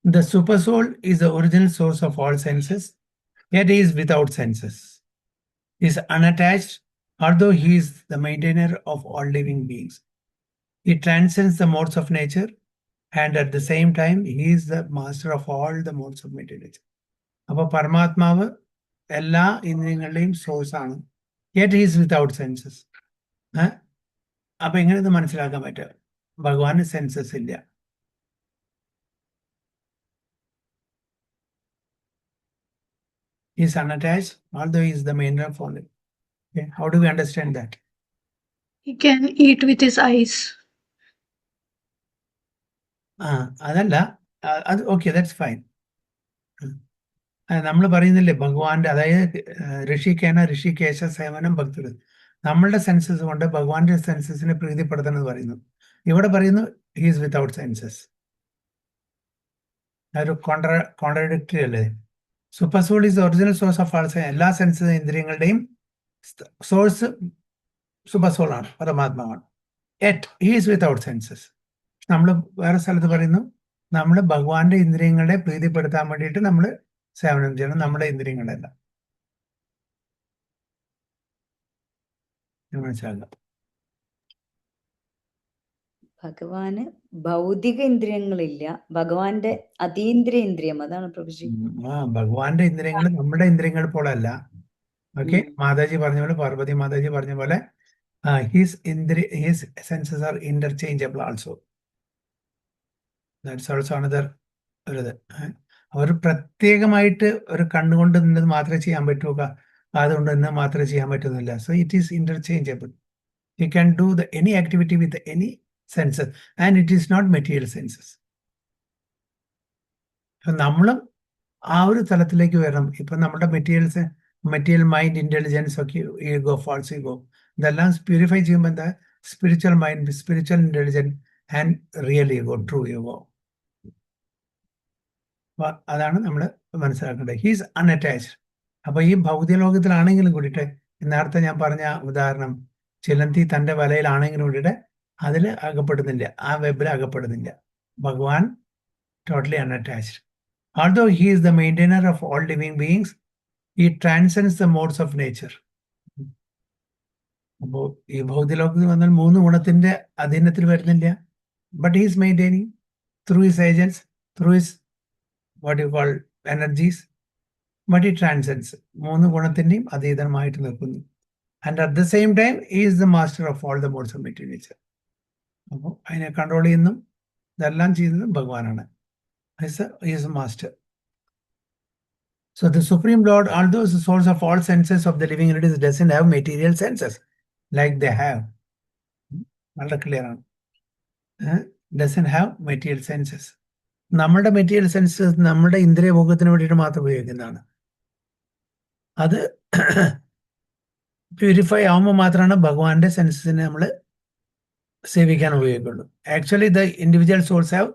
The super soul is the original source of all senses, yet he is without senses. He is unattached, although he is the maintainer of all living beings. He transcends the modes of nature, and at the same time, he is the master of all the modes of material nature. അപ്പോൾ പരമാത്മാവ് എല്ലാ ഇന്ദ്രിയങ്ങളുടെയും സോഴ്സ് ആണ്, yet he is without senses. അപ്പൊ എങ്ങനെ ഇത് മനസ്സിലാക്കാൻ പറ്റുക? ഭഗവാന് സെൻസസ് ഇല്ല. He is unattached, although he is the main of all. Okay. How do we understand that? He can eat with his eyes. അതല്ല അത് ഓക്കെ, ദാറ്റ്സ് ഫൈൻ. നമ്മൾ പറയുന്നില്ലേ ഭഗവാന്റെ, അതായത് ഋഷികേശ സേവനം ഭക്തർ, നമ്മളുടെ സെൻസസ് കൊണ്ട് ഭഗവാന്റെ സെൻസസിനെ പ്രീതിപ്പെടുത്തണം എന്ന് പറയുന്നു. ഇവിടെ പറയുന്നു ഹീസ് വിത്തൗട്ട് സെൻസസ്. ഒരു കോൺട്രാഡിക്ടറി അല്ലേ? Super soul is original source of all. എല്ലാ സെൻസസ് ഇന്ദ്രിയങ്ങളുടെയും സോഴ്സ് സൂപ്പർ സോൾ ആണ്, പരമാത്മാവാണ്. Yet he is without senses. നമ്മൾ വേറെ സ്ഥലത്ത് പറയുന്നു നമ്മൾ ഭഗവാന്റെ ഇന്ദ്രിയങ്ങളെ പ്രീതിപ്പെടുത്താൻ വേണ്ടിയിട്ട് നമ്മൾ സേവനം ചെയ്യണം, നമ്മുടെ ഇന്ദ്രിയങ്ങളല്ല. മനസ്സിലാക്കാം. ഭഗവാന് ഭൗതിക ഇന്ദ്രിയങ്ങളില്ല, ഭഗവാന്റെ അതീന്ദ്രിയ ഇന്ദ്രിയം, അതാണ് പ്രഭുജി. ഭഗവാന്റെ ഇന്ദ്രിയങ്ങൾ നമ്മുടെ ഇന്ദ്രിയങ്ങൾ പോലല്ല. ഓക്കെ, മാതാജി പറഞ്ഞ പോലെ, പാർവതി മാതാജി പറഞ്ഞ പോലെ his census R interchangeable also. That's also another ഒരു അവർ പ്രത്യേകമായിട്ട് ഒരു കണ്ണുകൊണ്ട് നിന്നത് മാത്രമേ ചെയ്യാൻ പറ്റൂ, അതുകൊണ്ട് നിന്ന് മാത്രമേ ചെയ്യാൻ പറ്റുന്നില്ല. So it is interchangeable. You can do any activity with any senses and it is not material senses. നമ്മളും ആ ഒരു തലത്തിലേക്ക് വരണം. ഇപ്പൊ നമ്മുടെ മെറ്റീരിയൽ മൈൻഡ്, ഇന്റലിജൻസ് ഒക്കെ, ഈഗോ, ഫാൾസ് ഈഗോ, ഇതെല്ലാം പ്യൂരിഫൈ ചെയ്യുമ്പോൾ എന്താ spiritual mind, spiritual intelligence and real ego, true ego. അതാണ് നമ്മൾ മനസ്സിലാക്കേണ്ടത്. He's unattached. അപ്പൊ ഈ ഭൗതിക ലോകത്തിലാണെങ്കിലും കൂടിയിട്ട്, നേരത്തെ ഞാൻ പറഞ്ഞ ഉദാഹരണം, ചിലന്തി തന്റെ വലയിലാണെങ്കിലും കൂടിയിട്ട് അതിൽ അകപ്പെടുന്നില്ല, ആ വെബിൽ അകപ്പെടുന്നില്ല. ഭഗവാൻ totally unattached. Although he is the maintainer of all living beings, he transcends the modes of nature. അപ്പോൾ ഈ ഭൗതിക ലോകത്തിൽ വന്നാൽ 3 ഗുണത്തിന്റെ അധീനത്തിൽ വരുന്നില്ല. But he is maintaining through his agents, through his what you call energies, but he transcends. 3 ഗുണത്തിന്റെയും അതീതമായിട്ട് നിൽക്കുന്നു. And at the same time, he is the master of all the modes of material nature. അപ്പോൾ അതിനെ കൺട്രോൾ ചെയ്യുന്നതും ഇതെല്ലാം ചെയ്യുന്നതും ഭഗവാനാണ്. He is a master. So the Supreme Lord, although is the source of all senses of the living entities, doesn't have material senses like they have. വളരെ ക്ലിയർ ആണ്. Doesn't have material senses. നമ്മുടെ മെറ്റീരിയൽ സെൻസസ് നമ്മുടെ ഇന്ദ്രിയ ഭോഗത്തിന് വേണ്ടിയിട്ട് മാത്രം ഉപയോഗിക്കുന്നതാണ്. അത് പ്യൂരിഫൈ ആവുമ്പോൾ മാത്രമാണ് ഭഗവാന്റെ സെൻസസിനെ നമ്മൾ സേവിക്കാൻ ഉപയോഗിക്കുള്ളൂ. Actually the individual souls have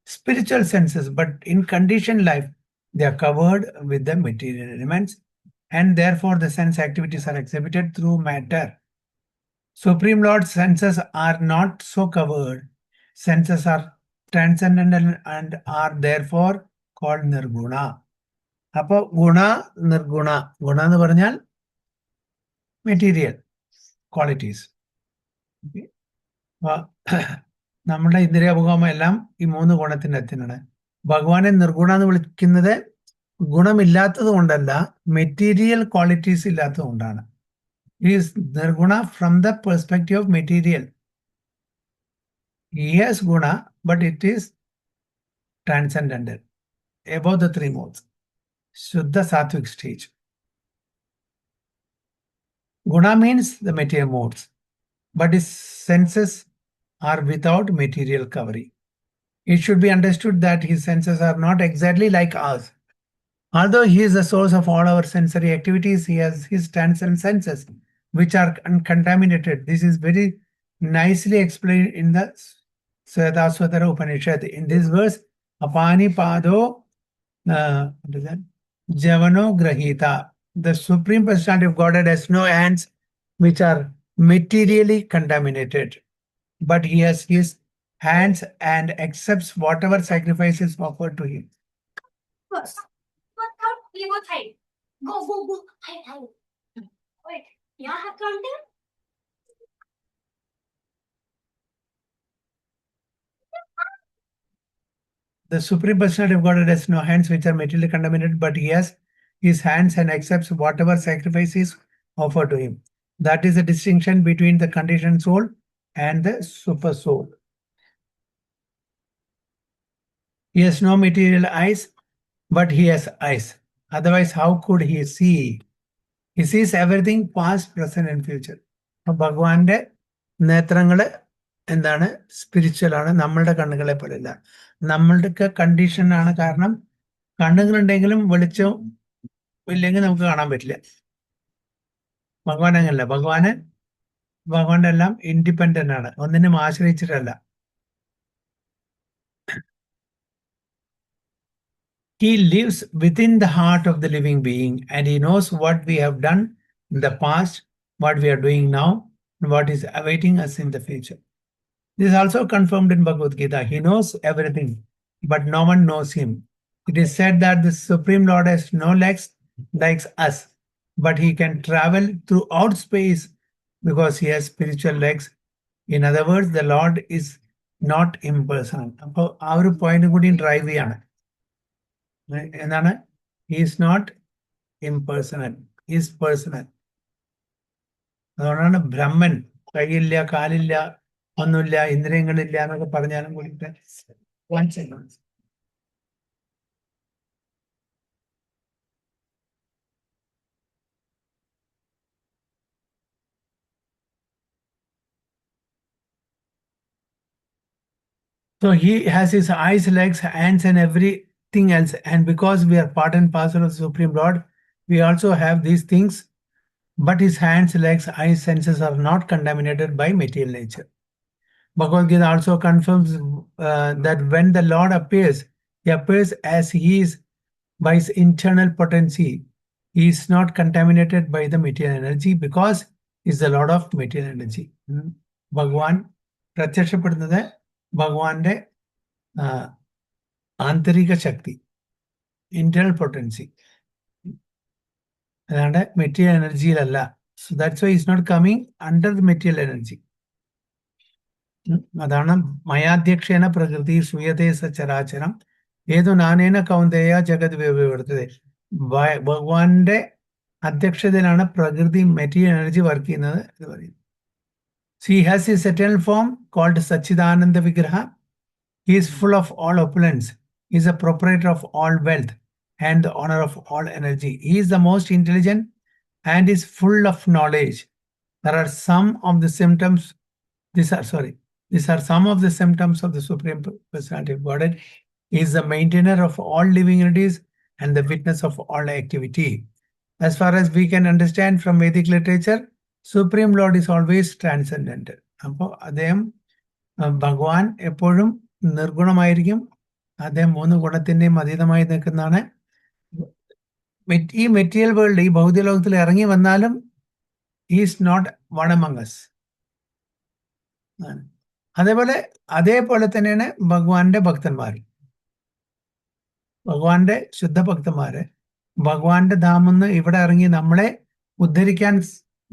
spiritual senses, but in conditioned life they are covered with the material elements, and therefore the sense activities are exhibited through matter. Supreme Lord's senses are not so covered. Senses are transcendental and are therefore called nirguna. Appo guna, nirguna. Guna എന്ന് പറഞ്ഞാൽ മെറ്റീരിയൽ ക്വാളിറ്റീസ്. നമ്മുടെ ഇന്ദ്രിയഭോഗം എല്ലാം ഈ 3 ഗുണത്തിന്റെ അധീനമാണ്. ഭഗവാനെ നിർഗുണ എന്ന് വിളിക്കുന്നത് ഗുണമില്ലാത്തത് കൊണ്ടല്ല, മെറ്റീരിയൽ ക്വാളിറ്റീസ് ഇല്ലാത്തത് കൊണ്ടാണ്. Is nirguna from the perspective of material. Yes guna, but it is transcendental, above the 3 modes. Shuddha sattvic stage. Guna means the material modes, but is senses are without material covering. It should be understood that his senses are not exactly like ours. Although he is the source of all our sensory activities, he has his transcendent senses, which are uncontaminated. This is very nicely explained in the Svetasvatara Upanishad. In this verse, Apani Pado Javano Grahita. The Supreme Personality of Godhead has no hands which are materially contaminated, but he has his hands and accepts whatever sacrifice is offered to him. Wait, you have content? The Supreme Personality of Godhead has no hands which are materially contaminated, but he has his hands and accepts whatever sacrifice is offered to him. That is the distinction between the conditioned soul and the super soul. He has no material eyes, but he has eyes. Otherwise, how could he see? He sees everything past, present and future. അപ്പൊ ഭഗവാന്റെ നേത്രങ്ങള് എന്താണ്? സ്പിരിച്വൽ ആണ്, നമ്മളുടെ കണ്ണുകളെ പോലെയല്ല. നമ്മളുടെ കണ്ടീഷനാണ്. കാരണം കണ്ണുകളുണ്ടെങ്കിലും വെളിച്ചം ഇല്ലെങ്കിൽ നമുക്ക് കാണാൻ പറ്റില്ല. ഭഗവാൻ അങ്ങനല്ല. ഭഗവാന്റെ എല്ലാം ഇൻഡിപെൻഡന്റ് ആണ്, ഒന്നിനും ആശ്രയിച്ചിട്ടല്ല. He lives within the heart of the living being, and he knows what we have done in the past, what we are doing now, and what is awaiting us in the future. This is also confirmed in Bhagavad Gita. He knows everything, but no one knows him. It is said that the Supreme Lord has no legs like us, but he can travel throughout space because he has spiritual legs. In other words, the Lord is not impersonal. അപ്പോൾ ആ ഒരു പോയിന്റ് കൂടി ഡ്രൈവ് ചെയ്യാണ്. എന്താണ്? He is not impersonal, he is personal. അതുകൊണ്ടാണ് ബ്രഹ്മൻ കൈയില്ല, കാലില്ല, ഒന്നുമില്ല, ഇന്ദ്രിയങ്ങളില്ല എന്നൊക്കെ പറഞ്ഞാലും കൂടിയിട്ട്. One second. So he has his eyes, legs, hands, and everything else. And because we are part and parcel of the Supreme Lord, we also have these things. But his hands, legs, eyes, senses are not contaminated by material nature. Bhagavad Gita also confirms that when the Lord appears, he appears as he is by his internal potency. He is not contaminated by the material energy because he is the Lord of material energy. ഭഗവാൻ പ്രത്യക്ഷപ്പെടുന്നത് ഭഗവാന്റെ ആന്തരിക ശക്തി, ഇന്റേണൽ പൊട്ടൻസി, അല്ലാണ്ട് മെറ്റീരിയൽ എനർജിയിലല്ല. So that's why is not coming under the material energy. അതാണ് മയാധ്യക്ഷേന പ്രകൃതി സൂയതേ സചരാചരം ഏതു നാനേന കൗന്ദേയ ജഗത് വിവർത്തതേ. ഭഗവാന്റെ അധ്യക്ഷതയിലാണ് പ്രകൃതി, മെറ്റീരിയൽ എനർജി വർക്ക് ചെയ്യുന്നത് എന്ന് പറയുന്നത്. He has his eternal form called Sachidananda Vigraha. He is full of all opulence. He is a proprietor of all wealth and the owner of all energy. He is the most intelligent and is full of knowledge. There are some of the symptoms. These are some of the symptoms of the Supreme Personality of Godhead. He is the maintainer of all living entities and the witness of all activity. As far as we can understand from Vedic literature, Supreme Lord is always transcendent. അപ്പോൾ അദ്ദേഹം ഭഗവാൻ എപ്പോഴും നിർഗുണമായിരിക്കും. അദ്ദേഹം 3 ഗുണത്തിന്റെയും അതീതമായി നിൽക്കുന്നതാണ്. ഈ മെറ്റീരിയൽ വേൾഡ്, ഈ ഭൗതിക ലോകത്തിൽ ഇറങ്ങി വന്നാലും is not one among us. അതേപോലെ തന്നെയാണ് ഭഗവാന്റെ ഭക്തന്മാർ, ഭഗവാന്റെ ശുദ്ധ ഭക്തന്മാര്. ഭഗവാന്റെ ധാമെന്ന് ഇവിടെ ഇറങ്ങി നമ്മളെ ഉദ്ധരിക്കാൻ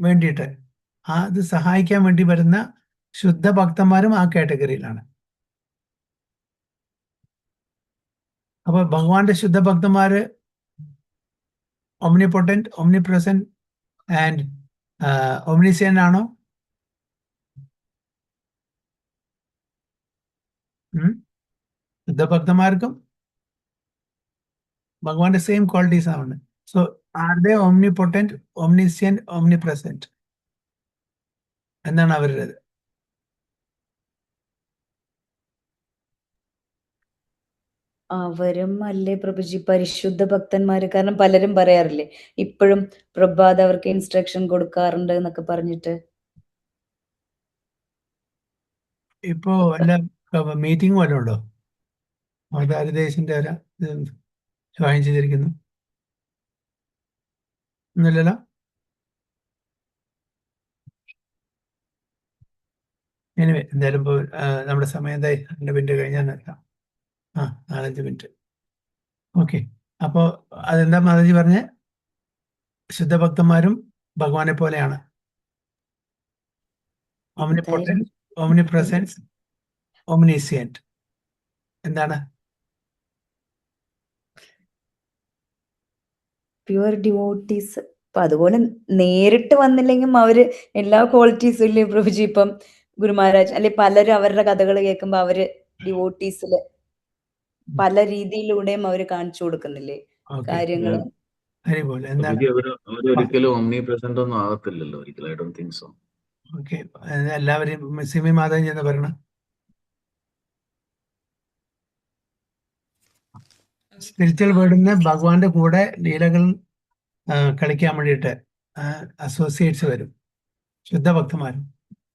വേണ്ടിയിട്ട്, അത് സഹായിക്കാൻ വേണ്ടി വരുന്ന ശുദ്ധ ഭക്തന്മാരും ആ കാറ്റഗറിയിലാണ്. അപ്പൊ ഭഗവാന്റെ ശുദ്ധ ഭക്തന്മാര് omnipotent, omnipresent and omniscient ആണോ? ശുദ്ധ ഭക്തന്മാർക്കും ഭഗവാന്റെ സെയിം ക്വാളിറ്റീസ് ആണ്. So are they omnipotent, omniscient, omnipresent എന്നാണ് അവരുടേത്. അവരും അല്ലേ പ്രഭുജി പരിശുദ്ധ ഭക്തന്മാര്? കാരണം പലരും പറയാറില്ലേ ഇപ്പോഴും പ്രഭാത് അവർക്ക് ഇൻസ്ട്രക്ഷൻ കൊടുക്കാറുണ്ട് എന്നൊക്കെ പറഞ്ഞിട്ട്. ഇപ്പോ എല്ലാ മീറ്റിംഗ് വല്ലതും ഉണ്ടോ? അവതാരദേശിന്റെ ജോയിൻ ചെയ്തിരിക്കുന്നു ഒന്നുമില്ലല്ലോ. എനിവേ എന്തായാലും ഇപ്പോൾ നമ്മുടെ സമയം എന്തായി? 2 മിനിറ്റ് കഴിഞ്ഞാൽ നിർത്താം. 4-5 മിനിറ്റ്. ഓക്കെ. അപ്പോൾ അതെന്താ മാതാജി പറഞ്ഞ്? ശുദ്ധഭക്തന്മാരും ഭഗവാനെ പോലെയാണ്. omnipotent, omnipresent, omniscient. എന്താണ്? Pure devotees. അപ്പൊ അതുപോലെ നേരിട്ട് വന്നില്ലെങ്കിലും അവര് എല്ലാ ക്വാളിറ്റീസും ഇല്ലേ പ്രഭുജി? ഇപ്പം ഗുരു മഹാരാജ് അല്ലെ പലരും അവരുടെ കഥകൾ കേൾക്കുമ്പോ അവര് ഡിവോട്ടീസില് പല രീതിയിലൂടെയും അവര് കാണിച്ചു കൊടുക്കുന്നില്ലേ കാര്യങ്ങള്? ഹരിബോൾ എന്താണ്? പ്രഭുജി അവരൊരിക്കലും ഓംനി പ്രസന്റ് ഒന്നും ആകത്തില്ലല്ലോ ഒരിക്കലും. I don't think so. Okay, എല്ലാവരും സിമി മാതാജി എന്ന് പറയണം. സ്പിരിച്വൽ വേൾഡിന് ഭഗവാന്റെ കൂടെ ലീലകൾ കളിക്കാൻ വേണ്ടിയിട്ട് അസോസിയേറ്റ്സ് വരും, ശുദ്ധഭക്തന്മാരും.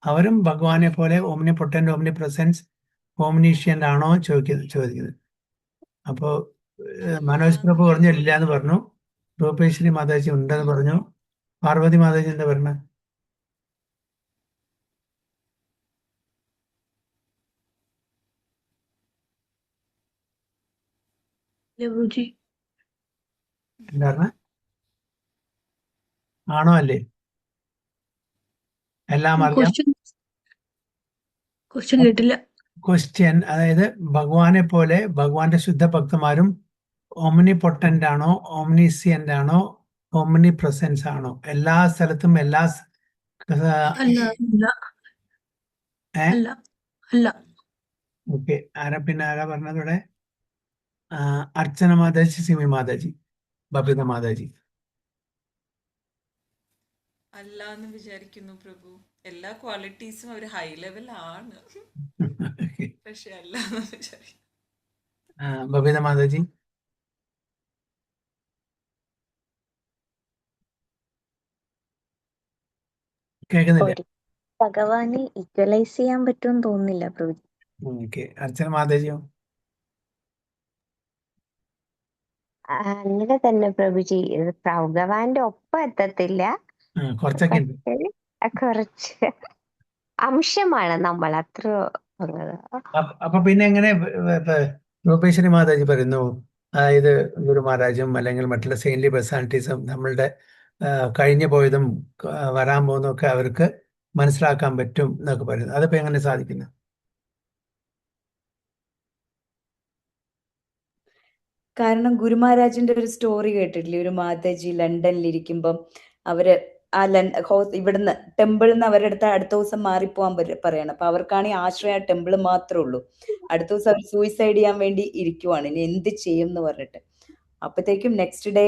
അവരും ഭഗവാനെ പോലെ ഓംനി പൊട്ടന്റ്, ഓംനി പ്രസൻസ്, ഓംനീഷ്യൻ്റ് ആണോ ചോദിക്കുന്നത്. അപ്പോൾ മനോജ് പ്രഭു പറഞ്ഞു ഇല്ല എന്ന് പറഞ്ഞു. രൂപേശ്വരി മാതാജി ഉണ്ടെന്ന് പറഞ്ഞു. പാർവതി മാതാജി എന്താ പറഞ്ഞ? Guruji. എന്താ പറഞ്ഞ? ആണോ അല്ലേ? എല്ലാം അറിയാം. Question കേട്ടില്ല. ക്വസ്റ്റ്യൻ, അതായത് ഭഗവാനെ പോലെ ഭഗവാന്റെ ശുദ്ധഭക്തന്മാരും ഓംനി പൊട്ടന്റ് ആണോ, ഓംനിസിയന്റ് ആണോ, ഓംനി പ്രസൻസ് ആണോ? എല്ലാ സ്ഥലത്തും എല്ലാ അല്ല. ഓക്കെ. പിന്നെ ആരാ പറഞ്ഞതോടെ? അർച്ചന മാതാജി, സിമി മാതാജി, ബബിത മാതാജി. അല്ല എന്ന് വിചാരിക്കുന്നു പ്രഭു. എല്ലാ ക്വാളിറ്റീസും ഒരു ഹൈ ലെവൽ ആണ്, പക്ഷെ അല്ല എന്ന് വിചാരിക്കുന്നു. ബബിത മാതാജി. കേൾക്കുന്നില്ല? ഭഗവാനെ ഈക്വലൈസ് ചെയ്യാൻ പറ്റുമെന്ന് തോന്നുന്നില്ല പ്രഭുജി. ഓക്കെ. അർച്ചന മാതാജിയോ? അങ്ങനെ തന്നെ പ്രഭുജി. ഭഗവാന്റെ ഒപ്പം എത്തത്തില്ല, കുറച്ചൊക്കെ ഉണ്ട്. കുറച്ച് അംശമാണ് നമ്മൾ, അത്ര. അപ്പൊ പിന്നെ എങ്ങനെ രൂപേശ്വരി മാതാജി പറയുന്നു, അതായത് ഗുരു മഹാരാജും അല്ലെങ്കിൽ മറ്റുള്ള സെയിൻലി പേഴ്സണാലിറ്റീസും നമ്മളുടെ കഴിഞ്ഞു പോയതും വരാൻ പോകുന്നതും ഒക്കെ അവർക്ക് മനസ്സിലാക്കാൻ പറ്റും എന്നൊക്കെ പറയുന്നു. അതിപ്പോ എങ്ങനെ സാധിക്കുന്നു? കാരണം ഗുരുമഹാരാജിന്റെ ഒരു സ്റ്റോറി കേട്ടിട്ടില്ലേ? ഒരു മാതാജി ലണ്ടനിൽ ഇരിക്കുമ്പം അവര് ആ ഇവിടുന്ന് ടെമ്പിളിൽ നിന്ന് അവരുടെ അടുത്ത ദിവസം മാറിപ്പോവാൻ പറയണം. അപ്പൊ അവർക്കാണെങ്കിൽ ആശ്രയ ടെമ്പിൾ മാത്രമേ ഉള്ളൂ. അടുത്ത ദിവസം അവർ സൂയിസൈഡ് ചെയ്യാൻ വേണ്ടി ഇരിക്കുവാണ്, ഇനി എന്ത് ചെയ്യും എന്ന് പറഞ്ഞിട്ട്. അപ്പത്തേക്കും നെക്സ്റ്റ് ഡേ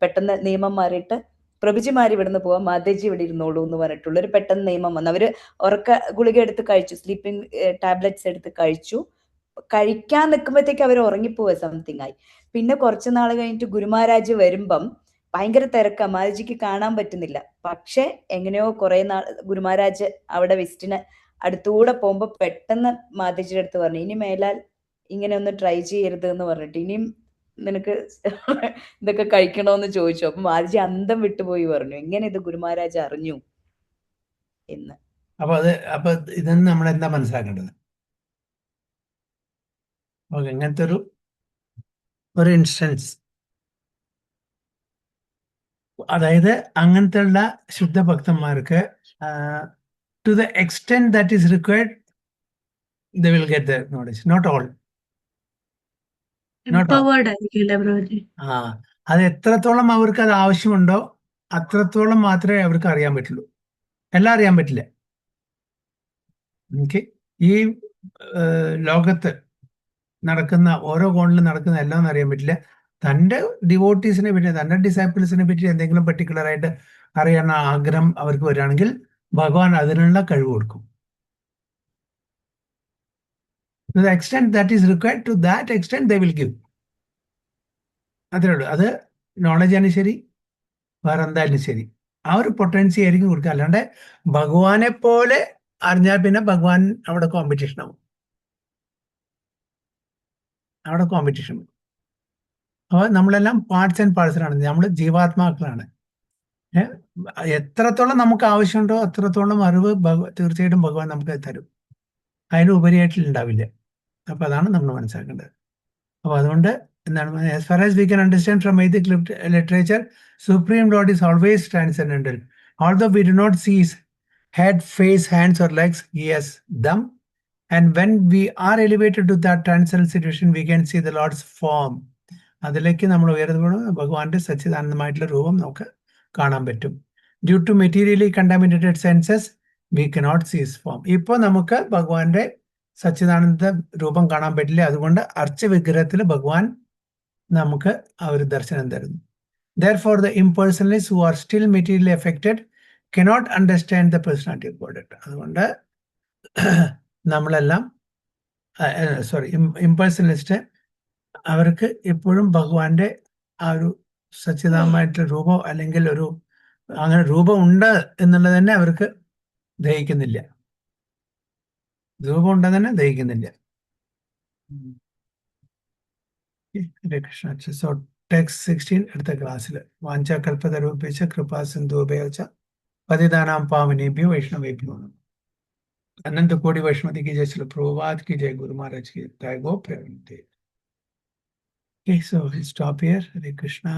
പെട്ടെന്ന് നിയമം മാറിയിട്ട് പ്രഭുജിമാർ ഇവിടുന്ന് പോവാം, മാതാജി ഇവിടെ ഇരുന്നോളൂ എന്ന് പറഞ്ഞിട്ടുള്ള ഒരു പെട്ടെന്ന് നിയമം വന്നു. അവര് ഉറക്ക ഗുളിക എടുത്ത് കഴിച്ചു, സ്ലീപ്പിംഗ് ടാബ്ലറ്റ്സ് എടുത്ത് കഴിക്കാൻ നിൽക്കുമ്പോഴത്തേക്ക് അവർ ഉറങ്ങിപ്പോവുക, സംതിങ് ആയി. പിന്നെ കുറച്ചു നാൾ കഴിഞ്ഞിട്ട് ഗുരുമഹാരാജ് വരുമ്പം ഭയങ്കര തിരക്കാ, മാതാജിക്ക് കാണാൻ പറ്റുന്നില്ല. പക്ഷെ എങ്ങനെയോ കുറെ നാൾ ഗുരുമഹാരാജ് അവിടെ വിസിറ്റിന് അടുത്തൂടെ പോകുമ്പോ പെട്ടെന്ന് മാതാജിയുടെ അടുത്ത് പറഞ്ഞു, ഇനി മേലാൽ ഇങ്ങനെ ഒന്ന് ട്രൈ ചെയ്യരുത് എന്ന് പറഞ്ഞിട്ട്, ഇനിയും നിനക്ക് ഇതൊക്കെ കഴിക്കണോന്ന് ചോദിച്ചു. അപ്പൊ മാതാജി അന്തം വിട്ടുപോയി പറഞ്ഞു, എങ്ങനെ ഇത് ഗുരുമഹാരാജ് അറിഞ്ഞു എന്ന്. അപ്പൊ ഇതെന്ന് നമ്മൾ എന്താ മനസ്സിലാക്കേണ്ടത്? ഓക്കെ, ഇങ്ങനത്തെ ഒരു ഇൻസ്റ്റൻസ്, അതായത് അങ്ങനത്തെ ഉള്ള ശുദ്ധഭക്തന്മാർക്ക് to the extent that is required they will get the knowledge, not all. Empowered ആയിരിക്കില്ല പ്രഭുജി. അത് എത്രത്തോളം അവർക്ക് അത് ആവശ്യമുണ്ടോ അത്രത്തോളം മാത്രമേ അവർക്ക് അറിയാൻ പറ്റുള്ളൂ. എല്ലാം അറിയാൻ പറ്റില്ല. ഓക്കെ. ഈ ലോകത്ത് നടക്കുന്ന ഓരോ കോണിലും നടക്കുന്ന എല്ലാം അറിയാൻ പറ്റില്ല. തൻ്റെ ഡിവോട്ടീസിനെ പറ്റി, തൻ്റെ ഡിസൈപ്പിൾസിനെ പറ്റി എന്തെങ്കിലും പെർട്ടിക്കുലർ ആയിട്ട് അറിയാൻ ആഗ്രഹം അവർക്ക് വരികയാണെങ്കിൽ ഭഗവാൻ അതിനുള്ള കഴിവ് കൊടുക്കും. To the extent that is required, to that extent they will give. അത്രേ ഉള്ളൂ. അത് നോളജ് ആണ് ശരി, വേറെ എന്തായാലും ശരി, ആ ഒരു പൊട്ടൻസി ആയിരിക്കും കൊടുക്കുക. അല്ലാണ്ട് ഭഗവാനെ പോലെ അറിഞ്ഞാൽ പിന്നെ ഭഗവാൻ അവിടെ കോമ്പറ്റീഷൻ ആവും. അപ്പോൾ നമ്മളെല്ലാം പാർട്സ് ആൻഡ് പാർസലാണ്, നമ്മൾ ജീവാത്മാക്കളാണ്. എത്രത്തോളം നമുക്ക് ആവശ്യമുണ്ടോ അത്രത്തോളം അറിവ് തീർച്ചയായിട്ടും ഭഗവാൻ നമുക്ക് തരും. അതിനുപരിയായിട്ടുണ്ടാവില്ല. അപ്പൊ അതാണ് നമ്മൾ മനസ്സിലാക്കേണ്ടത്. അപ്പൊ അതുകൊണ്ട് എന്താണ്, as far as we can understand from Vedic literature, Supreme Lord is always transcendental. Although we do not see his head, face, hands or legs, he has them. And when we are elevated to that transcendental situation, we can see the Lord's form. അതിലേക്ക് നമ്മൾ ഉയർന്നപ്പോൾ ഭഗവാന്റെ സച്ചിദാനന്ദമായിട്ടുള്ള രൂപം നമുക്ക് കാണാൻ പറ്റും. Due to materially contaminated senses, we cannot see his form. ഇപ്പോൾ നമുക്ക് ഭഗവാന്റെ സച്ചിദാനന്ദ രൂപം കാണാൻ പറ്റില്ല. അതുകൊണ്ട് അർച്ച വിഗ്രഹത്തിൽ ഭഗവാൻ നമുക്ക് ആ ഒരു ദർശനം തരുന്നു. Therefore, the impersonalists who are still materially affected cannot understand the personality of God. അതുകൊണ്ട് നമ്മളെല്ലാം ഇംപേഴ്സണലിസ്റ്റ് അവർക്ക് എപ്പോഴും ഭഗവാന്റെ ആ ഒരു സച്ചിദാനമായിട്ടുള്ള രൂപം അല്ലെങ്കിൽ ഒരു അങ്ങനെ രൂപം ഉണ്ട് എന്നുള്ളത് തന്നെ അവർക്ക് ദഹിക്കുന്നില്ല. രൂപം ഉണ്ടെന്ന് തന്നെ ദഹിക്കുന്നില്ല. ഹരേ കൃഷ്ണ. സോ ടെക്സ്റ്റ് 16 അടുത്ത ക്ലാസ്സിൽ വാഞ്ചാകൽപതരൂപേക്ഷ കൃപാ സിന്ധൂപേക്ഷ പതിതാനാം പാവനേഭ്യോ വൈഷ്ണവേഭ്യോ നമഃ. अनंत कोटि वैष्णवी की जय, श्री प्रभुपाद की जय, गुरु महाराज की जय, गो प्रेम। Okay, so we'll stop here. Hare Krishna.